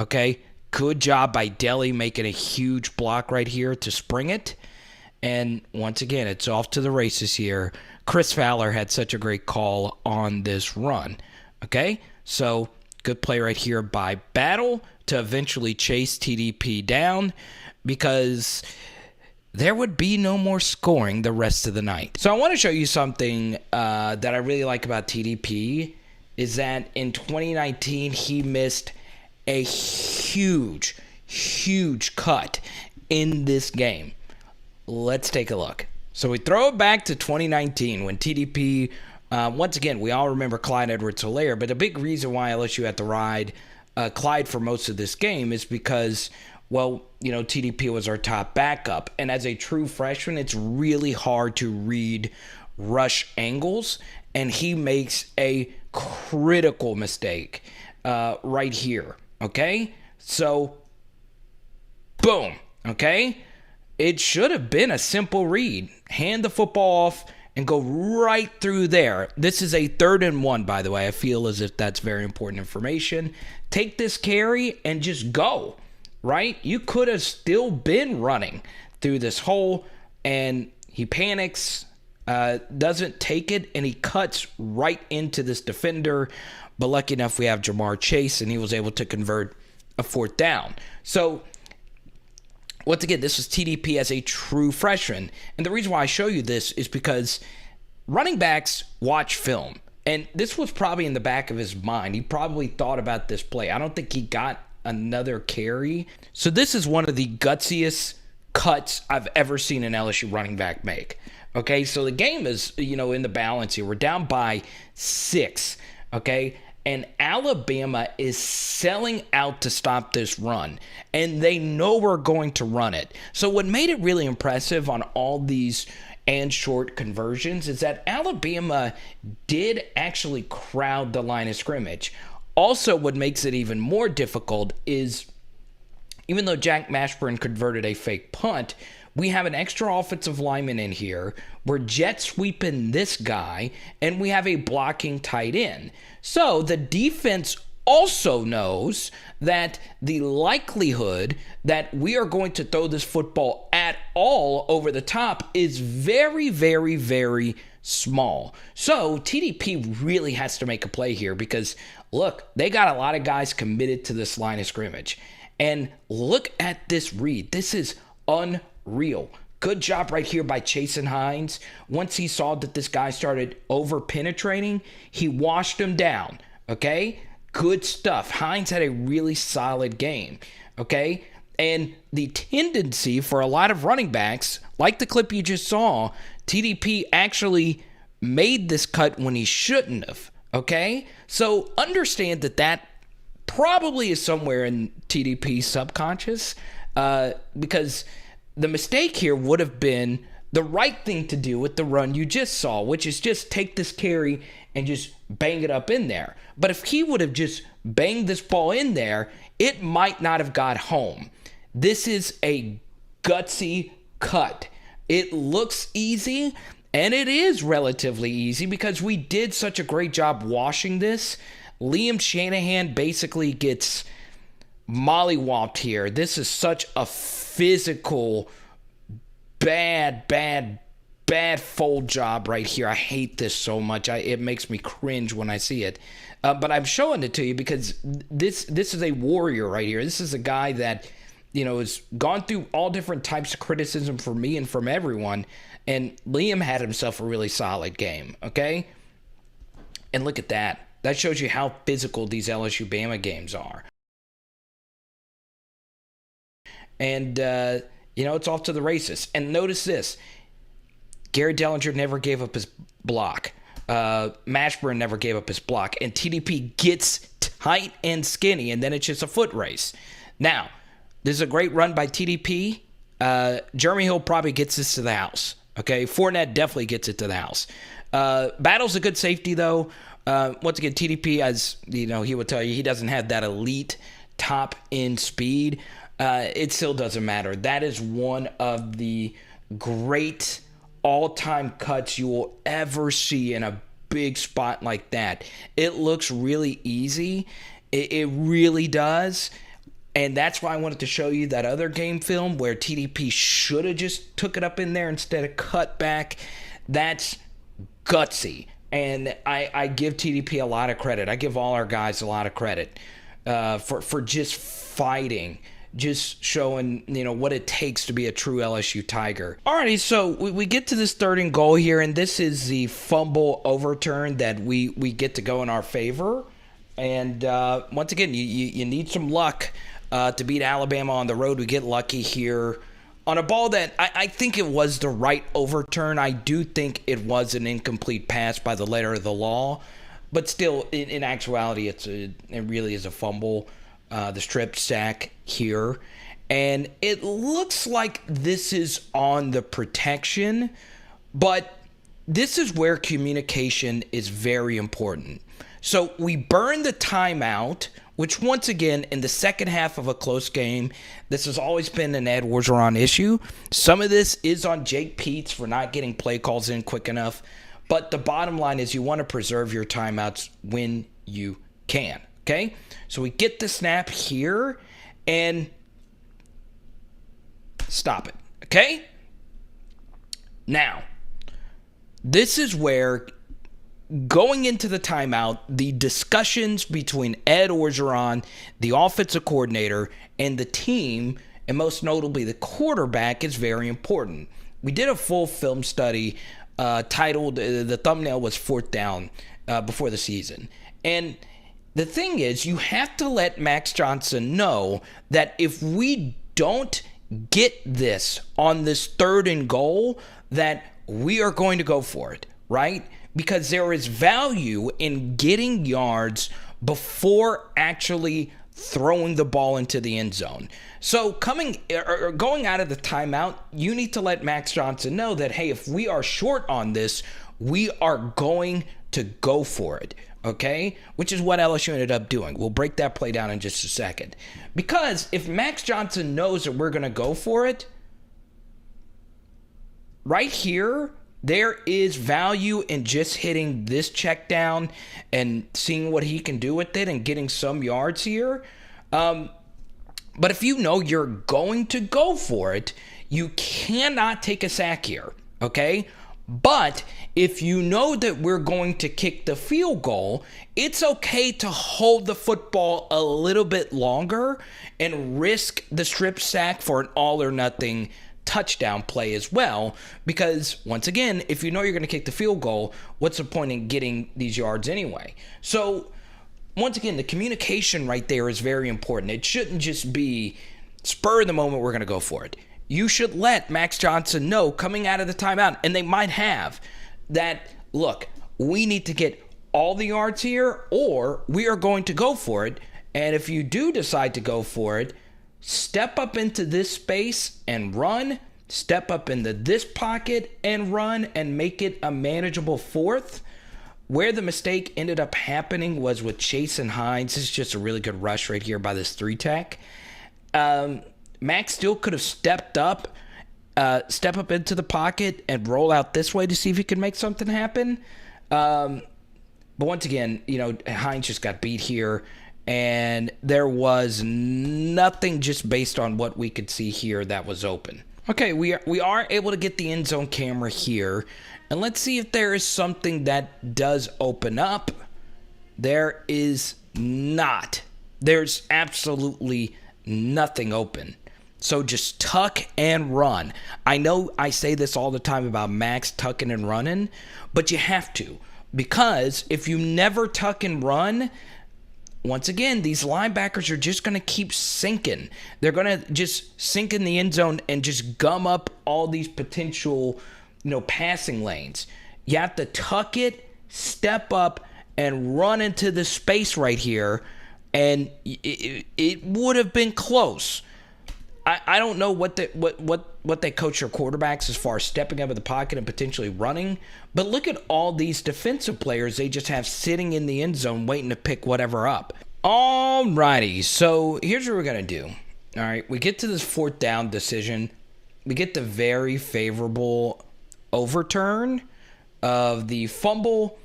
Speaker 1: Okay? Good job by Deli making a huge block right here to spring it. And once again, it's off to the races here. Chris Fowler had such a great call on this run. Okay? So, good play right here by Battle to eventually chase TDP down, because there would be no more scoring the rest of the night. So I want to show you something that I really like about TDP is that in 2019 he missed a huge cut in this game. Let's take a look. So we throw it back to 2019 when TDP, once again, we all remember Clyde Edwards-Helaire, but a big reason why LSU had to ride Clyde for most of this game is because, well, you know, TDP was our top backup. And as a true freshman, it's really hard to read rush angles. And he makes a critical mistake right here. Okay? So, boom. Okay? It should have been a simple read. Hand the football off and go right through there. This is a 3rd and 1, by the way. I feel as if that's very important information. Take this carry and just go. Right? You could have still been running through this hole, and he panics, doesn't take it, and he cuts right into this defender. But lucky enough, we have Jamar Chase, and he was able to convert a 4th down. So, once again, this is TDP as a true freshman. And the reason why I show you this is because running backs watch film. And this was probably in the back of his mind. He probably thought about this play. I don't think he got another carry. So this is one of the gutsiest cuts I've ever seen an LSU running back make. Okay, so the game is, you know, in the balance here. We're down by 6, okay? And Alabama is selling out to stop this run. And they know we're going to run it. So what made it really impressive on all these and short conversions is that Alabama did actually crowd the line of scrimmage. Also, what makes it even more difficult is even though Jack Mashburn converted a fake punt, we have an extra offensive lineman in here. We're jet sweeping this guy, and we have a blocking tight end. So the defense also knows that the likelihood that we are going to throw this football at all over the top is very, very, very small. So TDP really has to make a play here because, look, they got a lot of guys committed to this line of scrimmage. And look at this read. This is unreal. Good job right here by Chasen Hines. Once he saw that this guy started over-penetrating, he washed him down, okay? Good stuff. Hines had a really solid game, okay? And the tendency for a lot of running backs, like the clip you just saw, TDP actually made this cut when he shouldn't have, okay? So understand that that probably is somewhere in TDP's subconscious because the mistake here would have been the right thing to do with the run you just saw, which is just take this carry and just bang it up in there. But if he would have just banged this ball in there, it might not have got home. This is a gutsy cut. It looks easy, and it is relatively easy because we did such a great job washing this. Liam Shanahan basically gets mollywopped here. This is such a physical, bad fold job right here. I hate this so much. It makes me cringe when I see it. But I'm showing it to you because this is a warrior right here. This is a guy that, you know, has gone through all different types of criticism from me and from everyone. And Liam had himself a really solid game, okay? And look at that. That shows you how physical these LSU Bama games are. And, you know, it's off to the races. And notice this. Garrett Dellinger never gave up his block. Mashburn never gave up his block. And TDP gets tight and skinny, and then it's just a foot race. Now, this is a great run by TDP. Jeremy Hill probably gets this to the house. Okay, Fournette definitely gets it to the house. Battle's a good safety, though. Once again, TDP, as you know, he would tell you, he doesn't have that elite top end speed. It still doesn't matter. That is one of the great all-time cuts you will ever see in a big spot like that. It looks really easy. It really does. And that's why I wanted to show you that other game film where TDP should have just took it up in there instead of cut back. That's gutsy. And I give TDP a lot of credit. I give all our guys a lot of credit for just fighting just showing, what it takes to be a true LSU Tiger. Alrighty, so we get to this 3rd and goal here, and this is the fumble overturn that we get to go in our favor. And once again, you need some luck to beat Alabama on the road. We get lucky here on a ball that I think it was the right overturn. I do think it was an incomplete pass by the letter of the law, but still, in actuality, it really is a fumble. The strip sack here, and it looks like this is on the protection, but this is where communication is very important. So we burn the timeout, which once again, in the second half of a close game, this has always been an Ed Orgeron issue. Some of this is on Jake Peetz for not getting play calls in quick enough, but the bottom line is you want to preserve your timeouts when you can, okay? So we get the snap here and stop it, okay? Now, this is where, going into the timeout, the discussions between Ed Orgeron, the offensive coordinator, and the team, and most notably the quarterback, is very important. We did a full film study titled, the thumbnail was 4th Down before the season. And the thing is, you have to let Max Johnson know that if we don't get this on this 3rd and goal, that we are going to go for it, right? Because there is value in getting yards before actually throwing the ball into the end zone. So going out of the timeout, you need to let Max Johnson know that, hey, if we are short on this, we are going to go for it, okay? Which is what LSU ended up doing. We'll break that play down in just a second. Because if Max Johnson knows that we're going to go for it, right here, there is value in just hitting this check down and seeing what he can do with it and getting some yards here. But if you know you're going to go for it, you cannot take a sack here, okay? But if you know that we're going to kick the field goal, it's okay to hold the football a little bit longer and risk the strip sack for an all-or-nothing touchdown play as well, because once again, if you know you're going to kick the field goal, what's the point in getting these yards anyway? So once again, the communication right there is very important. It shouldn't just be spur of the moment, we're going to go for it. You should let Max Johnson know coming out of the timeout, and they might have, that, look, we need to get all the yards here, or we are going to go for it. And if you do decide to go for it, step up into this space and run, step up into this pocket and run, and make it a manageable 4th. Where the mistake ended up happening was with Chase and Hines. This is just a really good rush right here by this 3-tech. Max still could have stepped up into the pocket and roll out this way to see if he could make something happen. But once again, Hines just got beat here. And there was nothing just based on what we could see here that was open. Okay, we are able to get the end zone camera here. And let's see if there is something that does open up. There is not. There's absolutely nothing open. So just tuck and run. I know I say this all the time about Max tucking and running, but you have to. Because if you never tuck and run, once again, these linebackers are just going to keep sinking. They're going to just sink in the end zone and just gum up all these potential, passing lanes. You have to tuck it, step up, and run into the space right here, and it would have been close. I don't know what they coach their quarterbacks as far as stepping out of the pocket and potentially running, but look at all these defensive players they just have sitting in the end zone waiting to pick whatever up. Alrighty, so here's what we're going to do. All right, we get to this 4th down decision. We get the very favorable overturn of the fumble,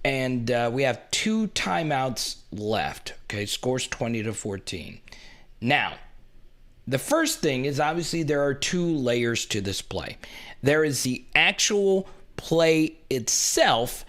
Speaker 1: and we have 2 timeouts left. Okay, scores 20-14. Now, the first thing is obviously there are 2 layers to this play. There is the actual play itself,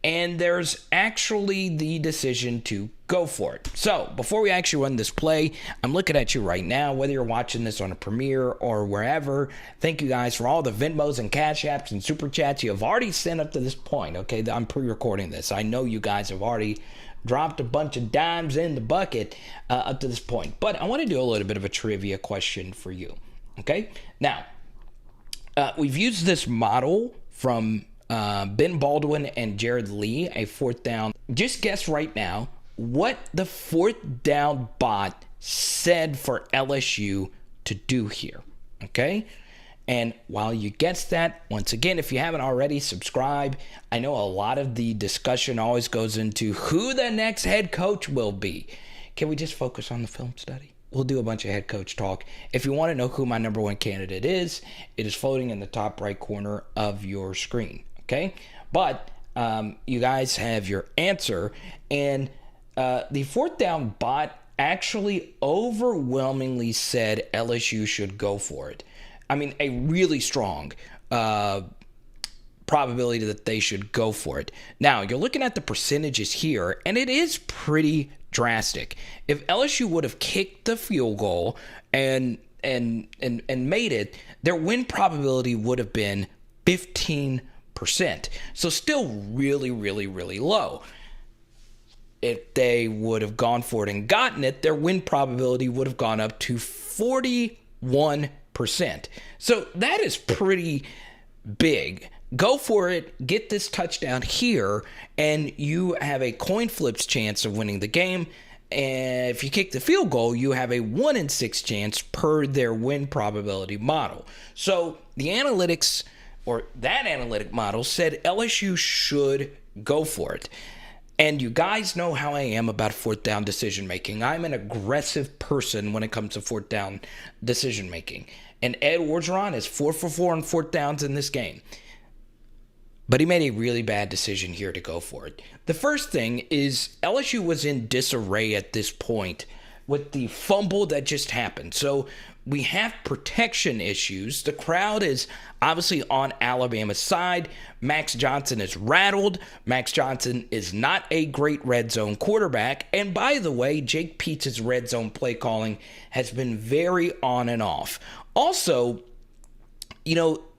Speaker 1: and there's actually the decision to go for it. So before we actually run this play, I'm looking at you right now, whether you're watching this on a Premiere or wherever. Thank you guys for all the Venmos and Cash Apps and Super Chats you have already sent up to this point. Okay, I'm pre-recording this. I know you guys have already dropped a bunch of dimes in the bucket up to this point. But I want to do a little bit of a trivia question for you. Okay, now we've used this model from Ben Baldwin and Jared Lee, a fourth down. Just guess right now what the fourth down bot said for LSU to do here. Okay? And while you guess that, once again, if you haven't already, subscribe. I know a lot of the discussion always goes into who the next head coach will be. Can we just focus on the film study? We'll do a bunch of head coach talk. If you want to know who my number one candidate is, it is floating in the top right corner of your screen. Okay? But you guys have your answer. And the fourth down bot actually overwhelmingly said LSU should go for it. I mean, a really strong probability that they should go for it. Now, you're looking at the percentages here, and it is pretty drastic. If LSU would have kicked the field goal and made it, their win probability would have been 15%. So still really, really, really low. If they would have gone for it and gotten it, their win probability would have gone up to 41%. So that is pretty big. Go for it, get this touchdown here, and you have a coin flips chance of winning the game. And if you kick the field goal, you have a 1 in 6 chance per their win probability model. So the analytics, or that analytic model, said LSU should go for it. And you guys know how I am about fourth down decision making. I'm an aggressive person when it comes to fourth down decision making. And Ed Orgeron is 4 for 4 on fourth downs in this game. But he made a really bad decision here to go for it. The first thing is LSU was in disarray at this point with the fumble that just happened. So we have protection issues. The crowd is obviously on Alabama's side. Max Johnson is rattled. Max Johnson is not a great red zone quarterback. And by the way, Jake Peetz's red zone play calling has been very on and off. Also,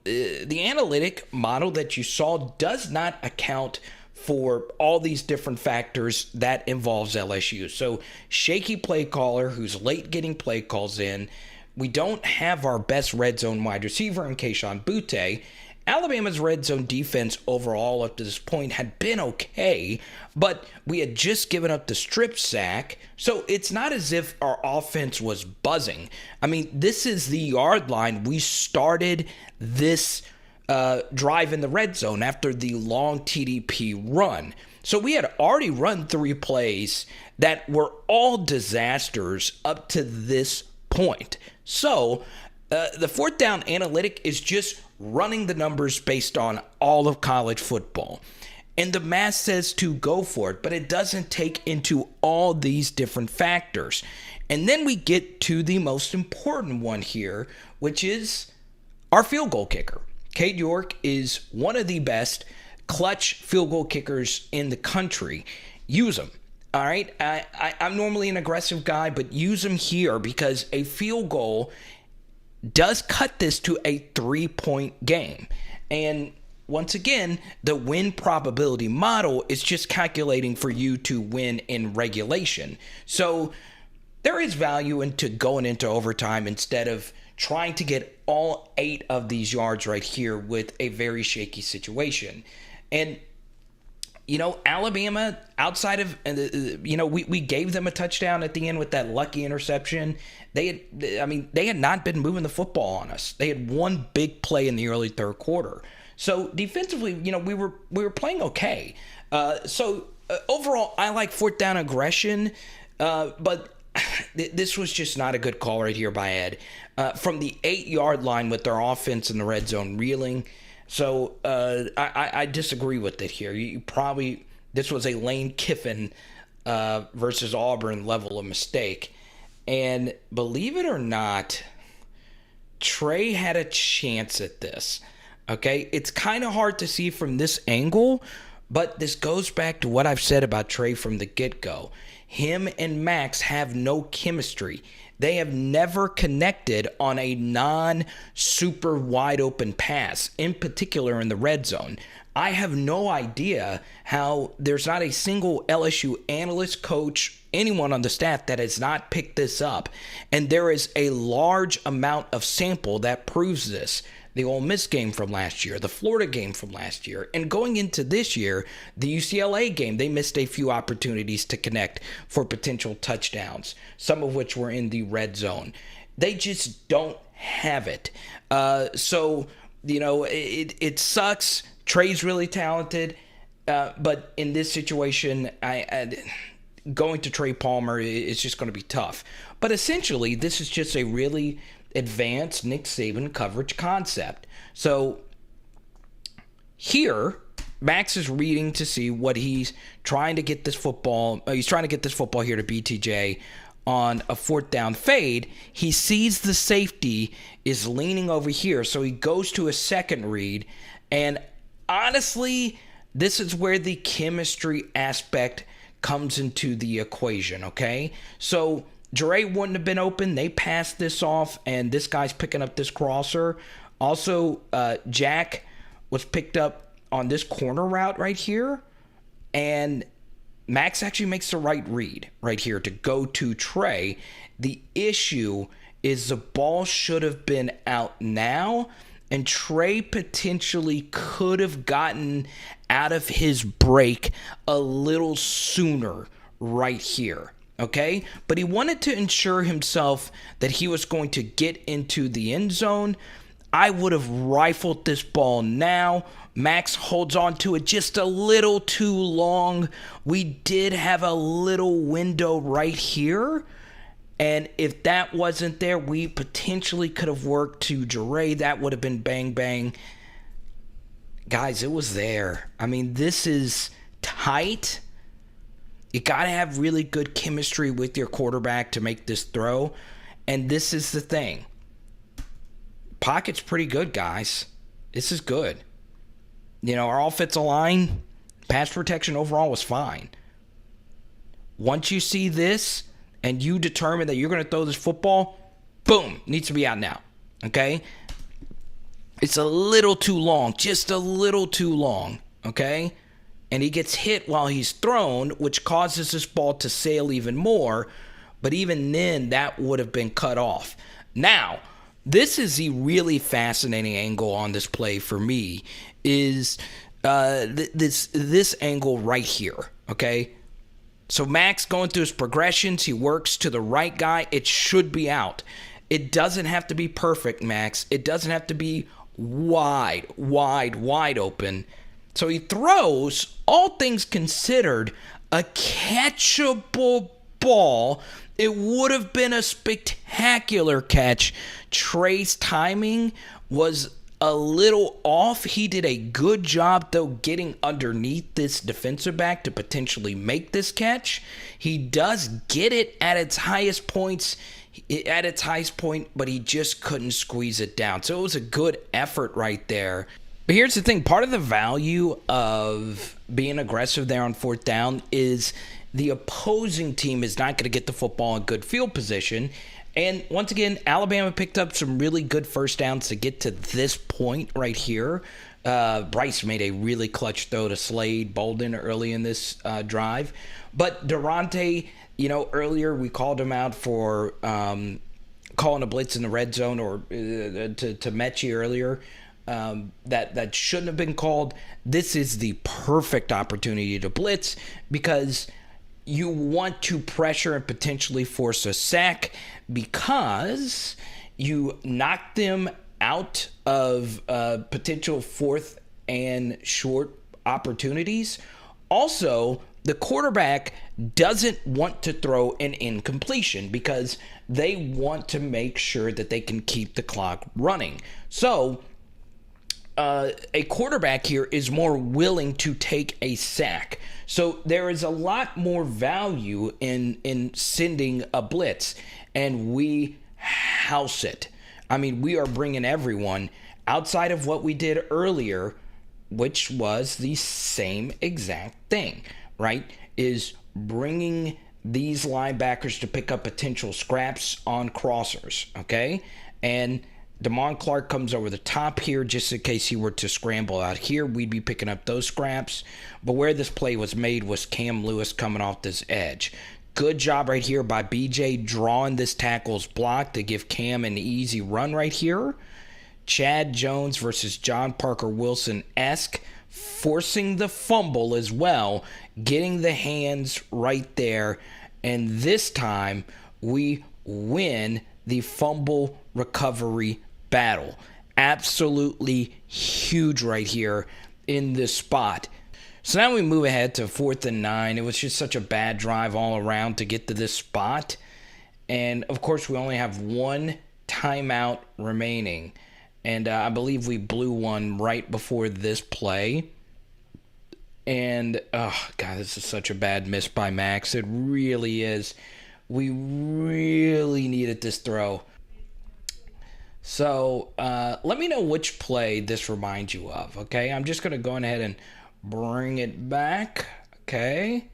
Speaker 1: the analytic model that you saw does not account for all these different factors that involves LSU. So shaky play caller who's late getting play calls in. We don't have our best red zone wide receiver in Kayshon Boutte. Alabama's red zone defense overall up to this point had been okay, but we had just given up the strip sack, so it's not as if our offense was buzzing. I mean, this is the yard line. We started this drive in the red zone after the long TDP run. So we had already run 3 plays that were all disasters up to this point. So the fourth down analytic is just running the numbers based on all of college football. And the math says to go for it, but it doesn't take into all these different factors. And then we get to the most important one here, which is our field goal kicker. Cade York is one of the best clutch field goal kickers in the country. Use him. All right, I'm normally an aggressive guy, but use him here because a field goal does cut this to a 3-point game. And once again, the win probability model is just calculating for you to win in regulation. So there is value into going into overtime instead of trying to get all 8 of these yards right here with a very shaky situation. And Alabama, outside of, we gave them a touchdown at the end with that lucky interception. They had not been moving the football on us. They had one big play in the early third quarter. So defensively, we were playing okay. Overall, I like fourth down aggression, but this was just not a good call right here by Ed. From the 8-yard line with their offense in the red zone reeling. So I disagree with it here. This was a Lane Kiffin versus Auburn level of mistake. And believe it or not, Trey had a chance at this. Okay, it's kind of hard to see from this angle, But this goes back to what I've said about Trey from the get-go. Him and Max have no chemistry. They have never connected on a non-super wide open pass, in particular in the red zone. I have no idea how there's not a single LSU analyst, coach, anyone on the staff that has not picked this up. And there is a large amount of sample that proves this. The Ole Miss game from last year, the Florida game from last year, and going into this year, the UCLA game, they missed a few opportunities to connect for potential touchdowns, some of which were in the red zone. They just don't have it. So, it sucks. Trey's really talented, but in this situation, going to Trey Palmer is just going to be tough. But essentially, this is just a really advanced Nick Saban coverage concept. So here, Max is reading to see what he's trying to get this football. He's trying to get this football here to BTJ on a 4th down fade. He sees the safety is leaning over here, so he goes to a second read. And honestly, this is where the chemistry aspect comes into the equation, okay? So Dre wouldn't have been open. They passed this off, and this guy's picking up this crosser. Also, Jack was picked up on this corner route right here, and Max actually makes the right read right here to go to Trey. The issue is the ball should have been out now, and Trey potentially could have gotten out of his break a little sooner right here. Okay, but he wanted to ensure himself that he was going to get into the end zone. I would have rifled this ball now. Max holds on to it just a little too long. We did have a little window right here. And if that wasn't there, we potentially could have worked to Jure. That would have been bang, bang. Guys, it was there. I mean, this is tight. You got to have really good chemistry with your quarterback to make this throw. And this is the thing. Pocket's pretty good, guys. This is good. Our offensive line, pass protection overall was fine. Once you see this and you determine that you're going to throw this football, boom, needs to be out now. Okay? It's a little too long, just a little too long. Okay? And he gets hit while he's thrown, which causes this ball to sail even more. But even then, that would have been cut off. Now, this is the really fascinating angle on this play for me, is this angle right here, okay? So Max going through his progressions, he works to the right guy. It should be out. It doesn't have to be perfect, Max. It doesn't have to be wide open. So he throws, all things considered, a catchable ball. It would have been a spectacular catch. Trey's timing was a little off. He did a good job, though, getting underneath this defensive back to potentially make this catch. He does get it at its highest point, but he just couldn't squeeze it down. So it was a good effort right there. But here's the thing. Part of the value of being aggressive there on 4th down is the opposing team is not going to get the football in good field position. And once again, Alabama picked up some really good first downs to get to this point right here. Bryce made a really clutch throw to Slade Bolden early in this drive. But Daronte, earlier we called him out for calling a blitz in the red zone, or to Metchie earlier. That shouldn't have been called. This is the perfect opportunity to blitz because you want to pressure and potentially force a sack, because you knock them out of potential 4th and short opportunities. Also, the quarterback doesn't want to throw an incompletion because they want to make sure that they can keep the clock running. So a quarterback here is more willing to take a sack. So there is a lot more value in sending a blitz, and we house it. I mean, we are bringing everyone outside of what we did earlier. which was the same exact thing, right? Is bringing these linebackers to pick up potential scraps on crossers, okay? And Damone Clark comes over the top here just in case he were to scramble out here. We'd be picking up those scraps. But where this play was made was Cam Lewis coming off this edge. Good job right here by BJ drawing this tackle's block to give Cam an easy run right here. Chad Jones versus John Parker Wilson-esque, forcing the fumble as well, getting the hands right there. And this time we win the fumble recovery battle. Absolutely huge right here in this spot. So now we move ahead to 4th and 9. It was just such a bad drive all around to get to this spot. And of course we only have one timeout remaining. And I believe we blew one right before this play. And, oh, God, this is such a bad miss by Max. It really is. We really needed this throw. So, let me know which play this reminds you of, okay? I'm just going to go ahead and bring it back, okay?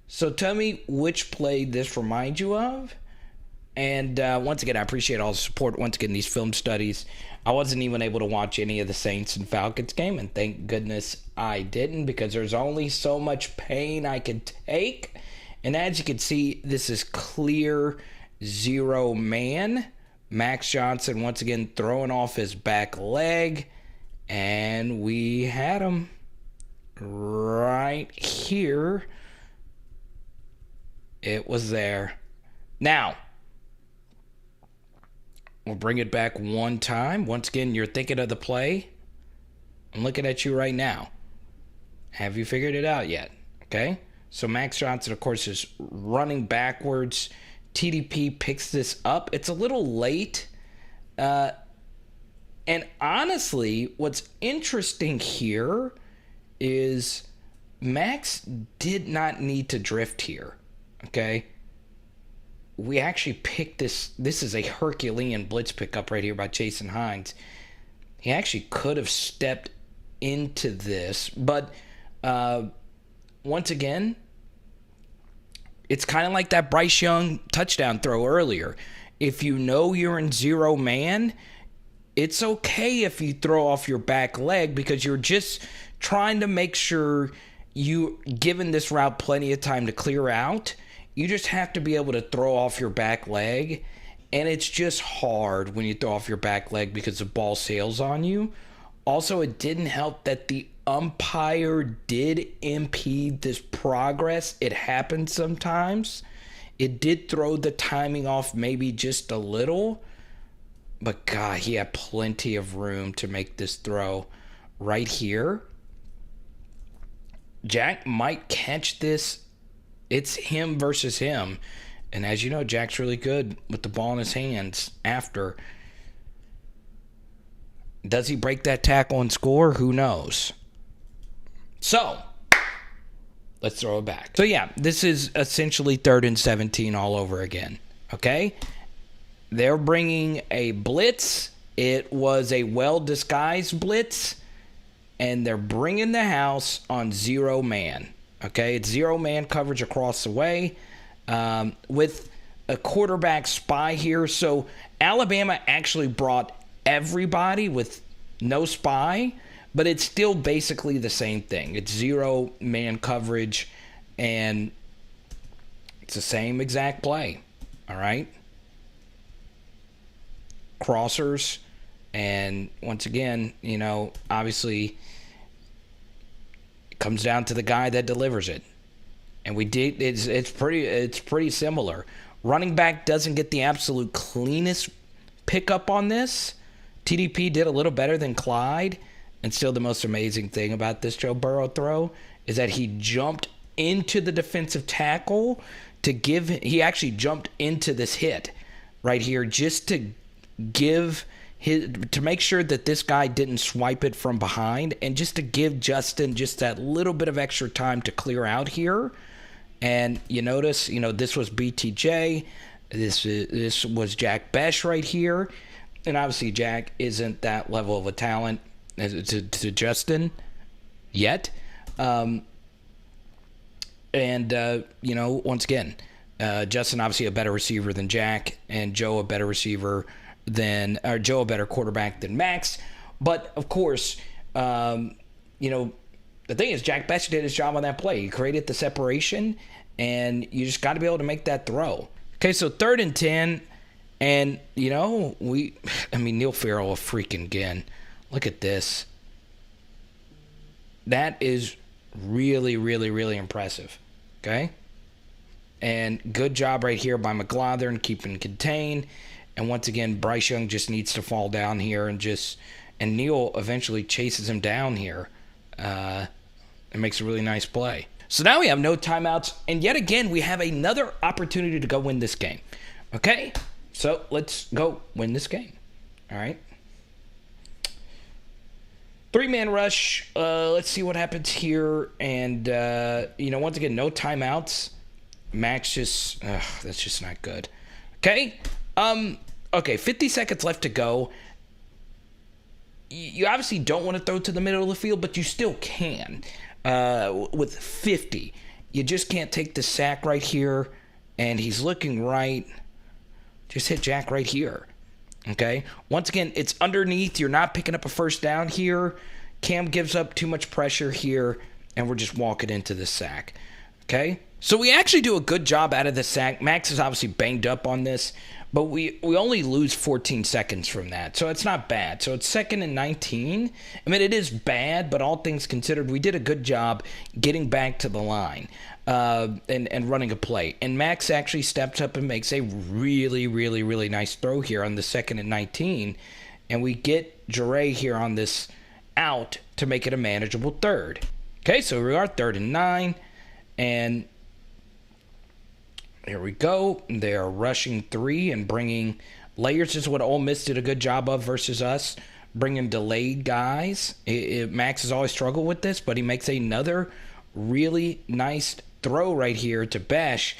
Speaker 1: So tell me which play this reminds you of. And once again, I appreciate all the support. Once again, these film studies, I wasn't even able to watch any of the Saints and Falcons game, and thank goodness I didn't, because there's only so much pain I can take. And as you can see, this is clear 0 man. Max Johnson once again throwing off his back leg, and we had him right here. It was there. Now, we'll bring it back one time. Once again, you're thinking of the play. I'm looking at you right now. Have you figured it out yet? Okay. So Max Johnson, of course, is running backwards. TDP picks this up. It's a little late. And honestly, what's interesting here is Max did not need to drift here. Okay. We actually picked this. This is a Herculean blitz pickup right here by Jason Hines. He actually could have stepped into this, but once again, it's kind of like that Bryce Young touchdown throw earlier. If you know you're in 0 man, it's okay if you throw off your back leg, because you're just trying to make sure you given this route plenty of time to clear out. You just have to be able to throw off your back leg, and it's just hard when you throw off your back leg because the ball sails on you. Also, it didn't help that the umpire did impede this progress. It happens sometimes. It did throw the timing off maybe just a little, but God, he had plenty of room to make this throw right here. Jack might catch this. It's him versus him. And as you know, Jack's really good with the ball in his hands after. Does he break that tackle and score? Who knows? So, let's throw it back. So, yeah, this is essentially 3rd and 17 all over again. Okay? They're bringing a blitz. It was a well-disguised blitz. And they're bringing the house on 0 man. Okay, it's 0 man coverage across the way with a quarterback spy here. So Alabama actually brought everybody with no spy, but it's still basically the same thing. It's 0 man coverage, and it's the same exact play. All right, crossers, and once again, you know, obviously, comes down to the guy that delivers it. And we did it's pretty similar. Running back doesn't get the absolute cleanest pickup on this. TDP did a little better than Clyde, and still the most amazing thing about this Joe Burrow throw is that he jumped into the defensive tackle he actually jumped into this hit right here just to make sure that this guy didn't swipe it from behind, and just to give Justin just that little bit of extra time to clear out here. And you notice, you know, this was BTJ. This was Jack Bech right here. And obviously Jack isn't that level of a talent to Justin. yet. Once again, Justin obviously a better receiver than Jack, and Joe a better quarterback than Max. But of course, the thing is, Jack Bech did his job on that play. He created the separation, and you just got to be able to make that throw. Okay, so 3rd and 10, and Neil Farrell a freaking again. Look at this. That is really, really, really impressive. Okay? And good job right here by McLaughlin, keeping contained. And once again, Bryce Young just needs to fall down here and Neil eventually chases him down here. And makes a really nice play. So now we have no timeouts, and yet again, we have another opportunity to go win this game. Okay? So let's go win this game. All right? 3-man rush. Let's see what happens here. And, once again, no timeouts. Max that's just not good. Okay? 50 seconds left to go. You obviously don't want to throw to the middle of the field, but you still can. With 50. You just can't take the sack right here. And he's looking right. Just hit Jack right here. Okay? Once again, it's underneath. You're not picking up a first down here. Cam gives up too much pressure here, and we're just walking into the sack. Okay? So we actually do a good job out of the sack. Max is obviously banged up on this, but we only lose 14 seconds from that. So it's not bad. So it's 2nd and 19. I mean, it is bad, but all things considered, we did a good job getting back to the line and running a play. And Max actually steps up and makes a really, really, really nice throw here on the 2nd and 19. And we get Jure here on this out to make it a manageable 3rd. Okay, so we are 3rd and 9. And here we go. They are rushing 3 and bringing layers. This is what Ole Miss did a good job of versus us, bringing delayed guys. Max has always struggled with this, but he makes another really nice throw right here to Bech,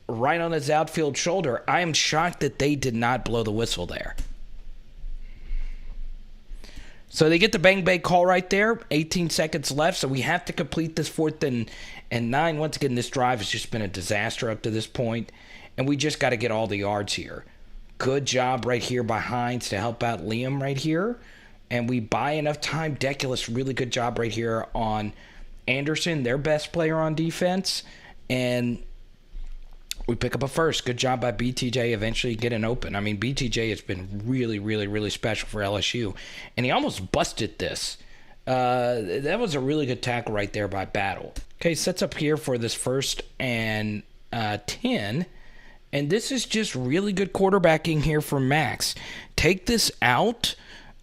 Speaker 1: right on his outfield shoulder. I am shocked that they did not blow the whistle there. So they get the bang call right there. 18 seconds left, so we have to complete this 4th and 9. Once again, this drive has just been a disaster up to this point, and we just got to get all the yards here. Good job right here by Hines to help out Liam right here, and we buy enough time. Deculus, really good job right here on Anderson, their best player on defense, and we pick up a first. Good job by BTJ eventually getting open. I mean, BTJ has been really, really, really special for LSU, and he almost busted this. That was a really good tackle right there by Battle. Okay, sets up here for this 1st and 10, and this is just really good quarterbacking here from Max. Take this out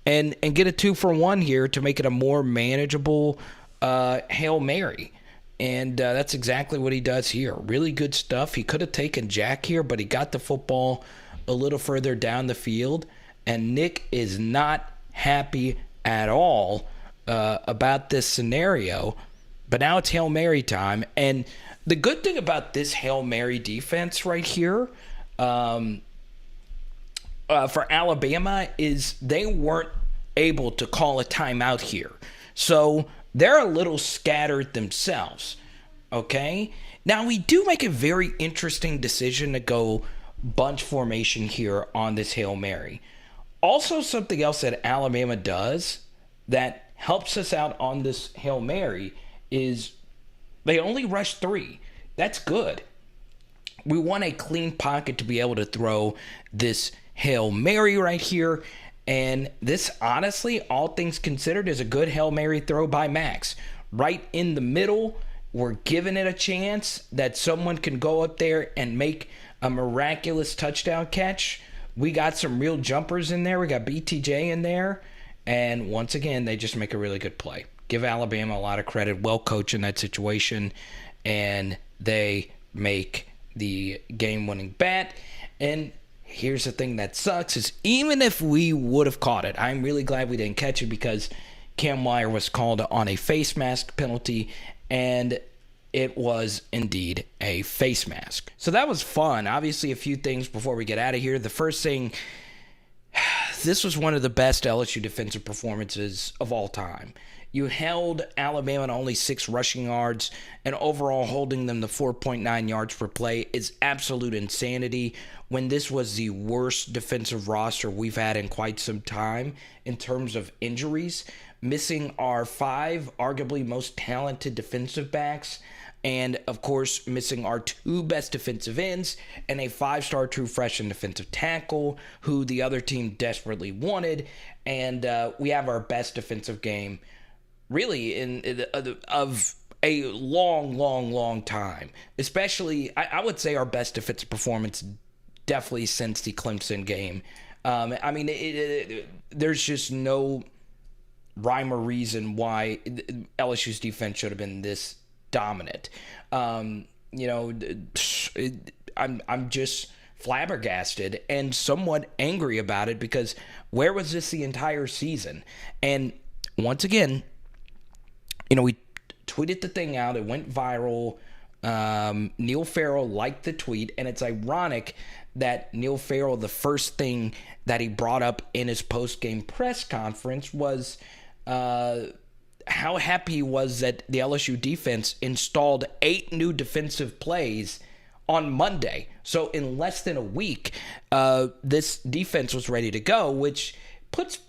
Speaker 1: and get a 2-for-1 here to make it a more manageable Hail Mary. And that's exactly what he does here. Really good stuff. He could have taken Jack here, but he got the football a little further down the field. And Nick is not happy at all about this scenario. But now it's Hail Mary time. And the good thing about this Hail Mary defense right here for Alabama is they weren't able to call a timeout here. So they're a little scattered themselves, okay? Now, we do make a very interesting decision to go bunch formation here on this Hail Mary. Also, something else that Alabama does that helps us out on this Hail Mary is they only rush 3. That's good. We want a clean pocket to be able to throw this Hail Mary right here. And this, honestly, all things considered, is a good Hail Mary throw by Max. Right in the middle, we're giving it a chance that someone can go up there and make a miraculous touchdown catch. We got some real jumpers in there. We got BTJ in there. And once again, they just make a really good play. Give Alabama a lot of credit. Well coached in that situation. And they make the game-winning bat. And here's the thing that sucks is even if we would have caught it, I'm really glad we didn't catch it because Cam Wire was called on a face mask penalty, and it was indeed a face mask. So that was fun. Obviously, a few things before we get out of here. The first thing this was one of the best LSU defensive performances of all time. You held Alabama to only 6 rushing yards, and overall holding them to 4.9 yards per play is absolute insanity when this was the worst defensive roster we've had in quite some time in terms of injuries, missing our 5 arguably most talented defensive backs, and, of course, missing our 2 best defensive ends and a 5-star true freshman defensive tackle who the other team desperately wanted. And we have our best defensive game, really, of a long time. Especially, I would say our best defensive performance definitely since the Clemson game. I mean, there's just no rhyme or reason why LSU's defense should have been this dominant. I'm just flabbergasted and somewhat angry about it because where was this the entire season? And once again, we tweeted the thing out. It went viral. Neil Farrell liked the tweet, and it's ironic that Neil Farrell, the first thing that he brought up in his post-game press conference was how happy he was that the LSU defense installed 8 new defensive plays on Monday. So in less than a week, this defense was ready to go, which puts,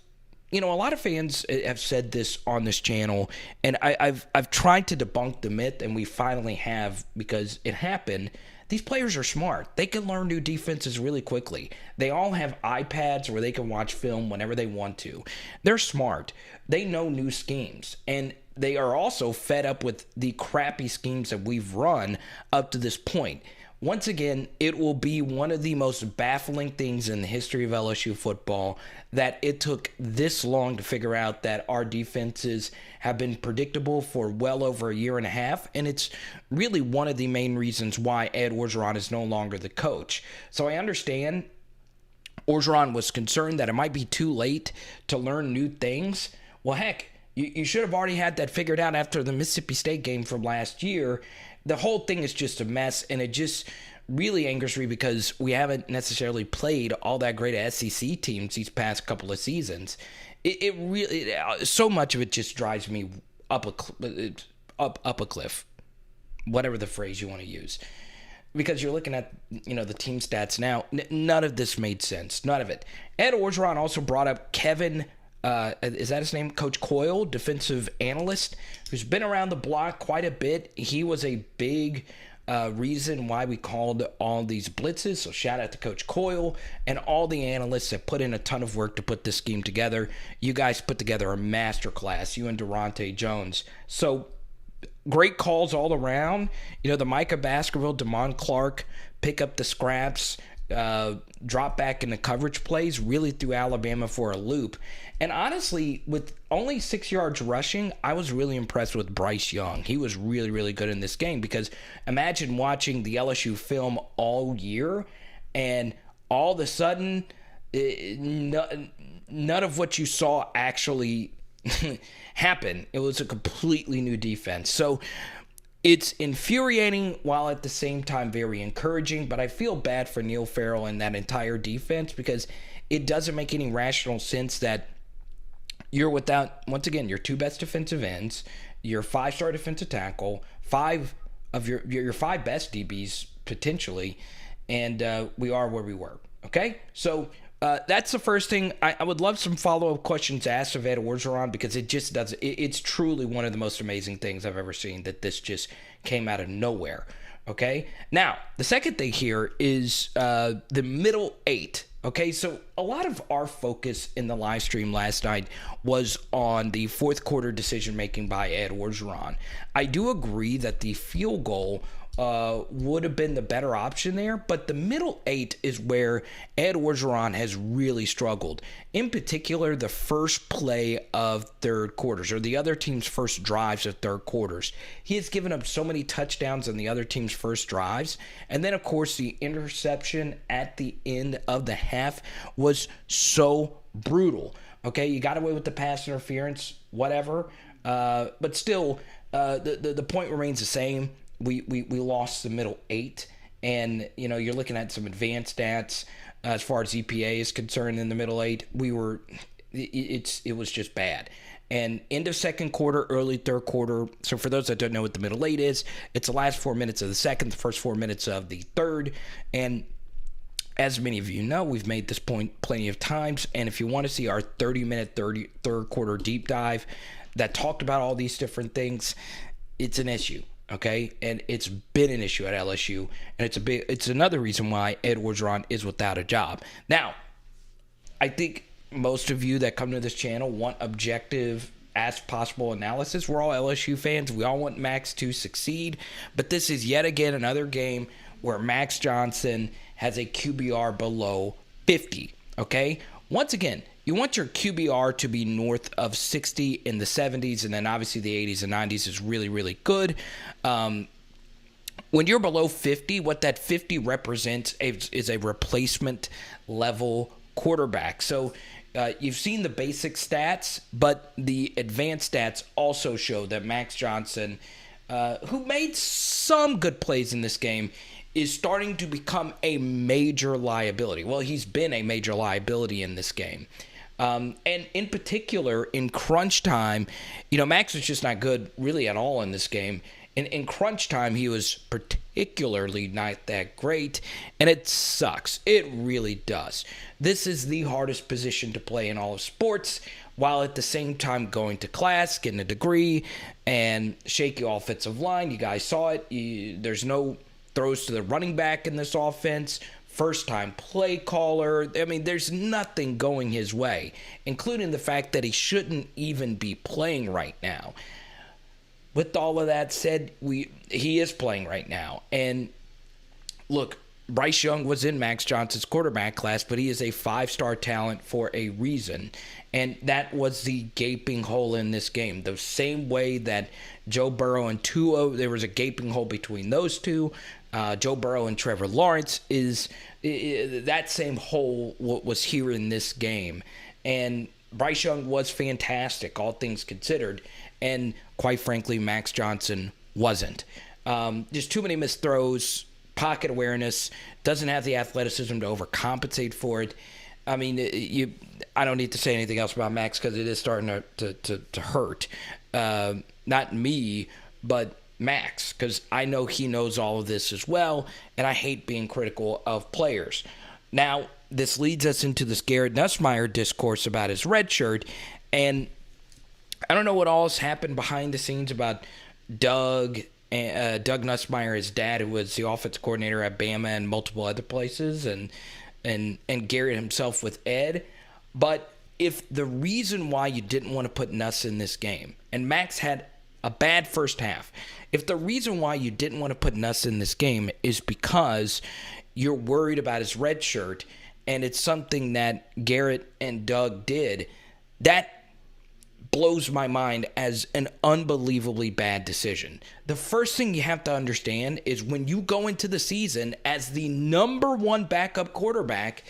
Speaker 1: a lot of fans have said this on this channel, and I've tried to debunk the myth, and we finally have because it happened. These players are smart. They can learn new defenses really quickly. They all have iPads where they can watch film whenever they want to. They're smart. They know new schemes. And they are also fed up with the crappy schemes that we've run up to this point. Once again, it will be one of the most baffling things in the history of LSU football that it took this long to figure out that our defenses have been predictable for well over a year and a half, and it's really one of the main reasons why Ed Orgeron is no longer the coach. So I understand Orgeron was concerned that it might be too late to learn new things. Well, heck, you should have already had that figured out after the Mississippi State game from last year. The whole thing is just a mess, and it just really angers me because we haven't necessarily played all that great SEC teams these past couple of seasons. It really, so much of it just drives me up a cliff, whatever the phrase you want to use. Because you're looking at, the team stats now, none of this made sense, none of it. Ed Orgeron also brought up Kevin, is that his name? Coach Coyle, defensive analyst, who's been around the block quite a bit. He was a big reason why we called all these blitzes. So shout out to Coach Coyle and all the analysts that put in a ton of work to put this scheme together. You guys put together a masterclass, you and Daronte Jones. So great calls all around. The Micah Baskerville, Damone Clark pick up the scraps, drop back in the coverage plays, really threw Alabama for a loop. And honestly, with only 6 yards rushing, I was really impressed with Bryce Young. He was really, really good in this game because imagine watching the LSU film all year and all of a sudden, none of what you saw actually happen. It was a completely new defense. So it's infuriating while at the same time very encouraging, but I feel bad for Neil Farrell and that entire defense because it doesn't make any rational sense that you're without, once again, your 2 best defensive ends, your 5-star defensive tackle, 5 of your 5 best DBs potentially, and we are where we were. Okay? So that's the first thing. I would love some follow-up questions asked of Ed Orgeron because it just does. It's truly one of the most amazing things I've ever seen that this just came out of nowhere. Okay? Now, the second thing here is the middle 8. Okay, so a lot of our focus in the live stream last night was on the fourth quarter decision-making by Ed Orgeron. I do agree that the field goal would have been the better option there, but the middle 8 is where Ed Orgeron has really struggled. In particular, the first play of third quarters, or the other team's first drives of third quarters. He has given up so many touchdowns on the other team's first drives, and then, of course, the interception at the end of the half was so brutal. Okay, you got away with the pass interference, whatever, but still, the point remains the same. We lost the middle 8, and you're looking at some advanced stats. as far as EPA is concerned in the middle eight. It was just bad. And end of second quarter, early third quarter. So for those that don't know what the middle eight is, it's the last 4 minutes of the second, the first 4 minutes of the third. And as many of you know, we've made this point plenty of times. And if you want to see our 30-minute third quarter deep dive that talked about all these different things, it's an issue. Okay, and it's been an issue at LSU, and it's another reason why Ed Orgeron is without a job. Now, I think most of you that come to this channel want objective as possible analysis. We're all LSU fans. We all want Max to succeed, but this is yet again another game where Max Johnson has a QBR below 50. Okay, once again, you want your QBR to be north of 60 in the 70s, and then obviously the 80s and 90s is really, really good. When you're below 50, what that 50 represents is a replacement level quarterback. So you've seen the basic stats, but the advanced stats also show that Max Johnson, who made some good plays in this game, is starting to become a major liability. Well, he's been a major liability in this game. And in particular, in crunch time, Max was just not good really at all in this game. In crunch time, he was particularly not that great, and it sucks. It really does. This is the hardest position to play in all of sports, while at the same time going to class, getting a degree, and shaky offensive line. You guys saw it. There's no throws to the running back in this offense. First-time play caller. I mean, there's nothing going his way, including the fact that he shouldn't even be playing right now. With all of that said, he is playing right now. And look, Bryce Young was in Max Johnson's quarterback class, but he is a 5-star talent for a reason. And that was the gaping hole in this game. The same way that Joe Burrow and Tua, there was a gaping hole between those two. Joe Burrow and Trevor Lawrence is that same hole was here in this game. And Bryce Young was fantastic, all things considered. And quite frankly, Max Johnson wasn't. Just too many missed throws, pocket awareness, doesn't have the athleticism to overcompensate for it. I mean, I don't need to say anything else about Max because it is starting to hurt. Not me, but Max, because I know he knows all of this as well, and I hate being critical of players. Now, this leads us into this Garrett Nussmeier discourse about his red shirt, and I don't know what all has happened behind the scenes about Doug Nussmeier, his dad, who was the offensive coordinator at Bama and multiple other places, and Garrett himself with Ed. But if the reason why you didn't want to put Nuss in this game, and Max had a bad first half, if the reason why you didn't want to put Nuss in this game is because you're worried about his red shirt, and it's something that Garrett and Doug did, that blows my mind as an unbelievably bad decision. The first thing you have to understand is when you go into the season as the number one backup quarterback,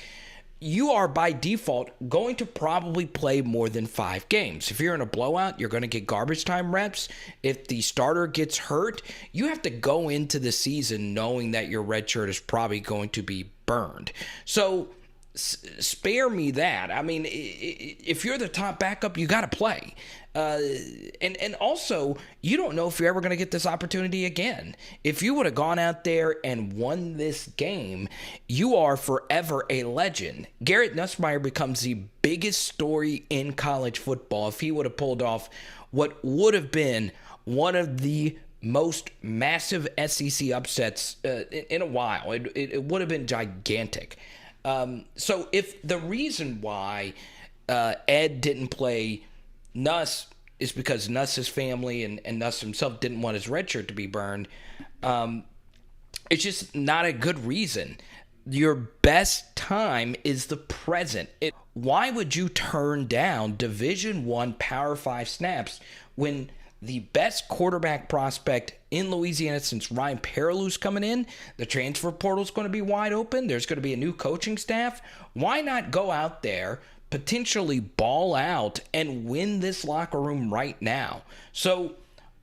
Speaker 1: you are by default going to probably play more than 5 games. If you're in a blowout, you're going to get garbage time reps. If the starter gets hurt, you have to go into the season knowing that your red shirt is probably going to be burned. So spare me that. I mean, if you're the top backup, you got to play. And also, you don't know if you're ever going to get this opportunity again. If you would have gone out there and won this game, you are forever a legend. Garrett Nussmeier becomes the biggest story in college football if he would have pulled off what would have been one of the most massive SEC upsets in a while. It would have been gigantic. So if the reason why Ed didn't play Nuss is because Nuss's family and Nuss himself didn't want his red shirt to be burned, it's just not a good reason. Your best time is the present. Why would you turn down Division I Power 5 snaps when the best quarterback prospect in Louisiana since Ryan Perrillou's coming in, the transfer portal is going to be wide open, there's going to be a new coaching staff? Why not go out there, potentially ball out, and win this locker room right now? So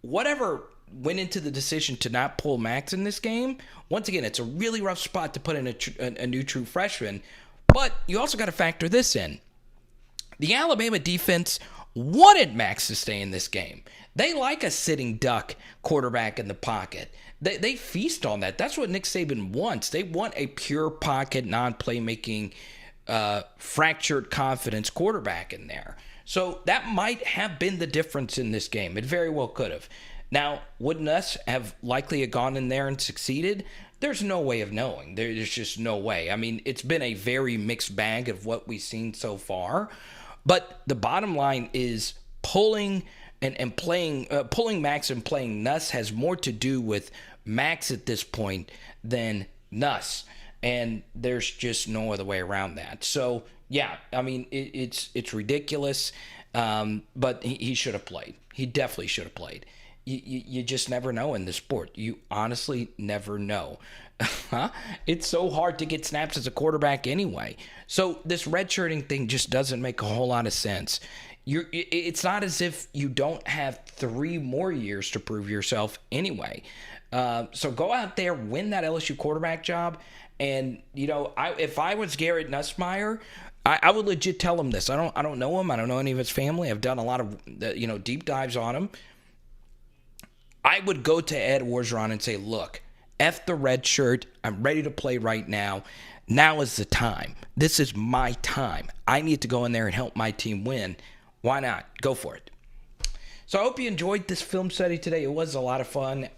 Speaker 1: whatever went into the decision to not pull Max in this game, once again, it's a really rough spot to put in a new true freshman. But you also got to factor this in. The Alabama defense wanted Max to stay in this game. They like a sitting duck quarterback in the pocket. They feast on that. That's what Nick Saban wants. They want a pure pocket, non-playmaking, fractured confidence quarterback in there. So that might have been the difference in this game. It very well could have. Now, would Nuss have likely gone in there and succeeded? There's no way of knowing. There's just no way. I mean, it's been a very mixed bag of what we've seen so far. But the bottom line is pulling Max and playing Nuss has more to do with Max at this point than Nuss. And there's just no other way around that. So, yeah, I mean, it's ridiculous. But he should have played. He definitely should have played. You just never know in this sport. You honestly never know. It's so hard to get snaps as a quarterback anyway. So this redshirting thing just doesn't make a whole lot of sense. It's not as if you don't have 3 more years to prove yourself anyway. So go out there, win that LSU quarterback job. And, if I was Garrett Nussmeier, I would legit tell him this. I don't know him. I don't know any of his family. I've done a lot of, deep dives on him. I would go to Ed Orgeron and say, look, F the red shirt. I'm ready to play right now. Now is the time. This is my time. I need to go in there and help my team win. Why not? Go for it. So I hope you enjoyed this film study today. It was a lot of fun.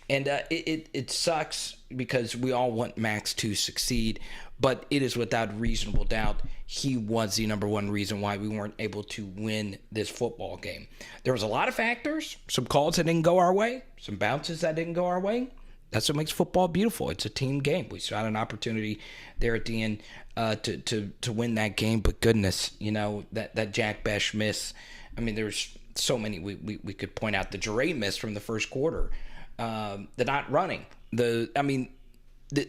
Speaker 1: It sucks because we all want Max to succeed, but it is without reasonable doubt he was the number one reason why we weren't able to win this football game. There was a lot of factors, some calls that didn't go our way, some bounces that didn't go our way. That's what makes football beautiful. It's a team game. We still had an opportunity there at the end to win that game, but goodness, that Jack Bech miss. I mean, there's so many we could point out. The Jure miss from the first quarter. The not running. The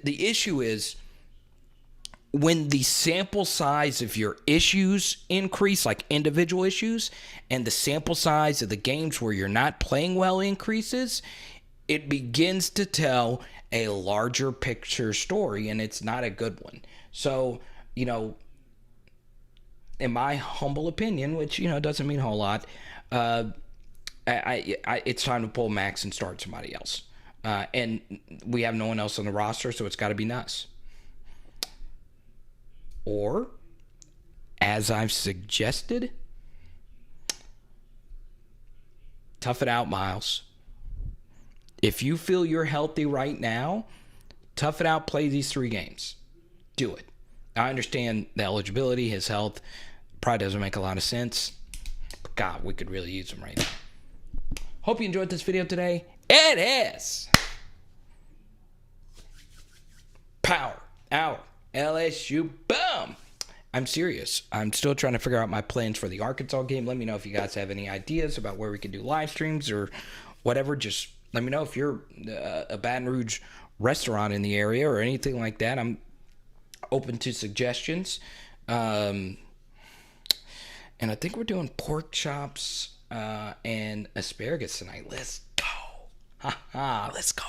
Speaker 1: issue is when the sample size of your issues increase, like individual issues, and the sample size of the games where you're not playing well increases, it begins to tell a larger picture story, and it's not a good one. So, in my humble opinion, which, doesn't mean a whole lot, it's time to pull Max and start somebody else. And we have no one else on the roster, so it's got to be Nuss. Or, as I've suggested, tough it out, Miles. If you feel you're healthy right now, tough it out, play these 3 games. Do it. I understand the eligibility, his health probably doesn't make a lot of sense. But God, we could really use him right now. Hope you enjoyed this video today. It is Power Hour LSU. Boom! I'm serious. I'm still trying to figure out my plans for the Arkansas game. Let me know if you guys have any ideas about where we can do live streams or whatever. Just let me know if you're a Baton Rouge restaurant in the area or anything like that. I'm open to suggestions. And I think we're doing pork chops and asparagus tonight. Let's go. Ha ha, let's go.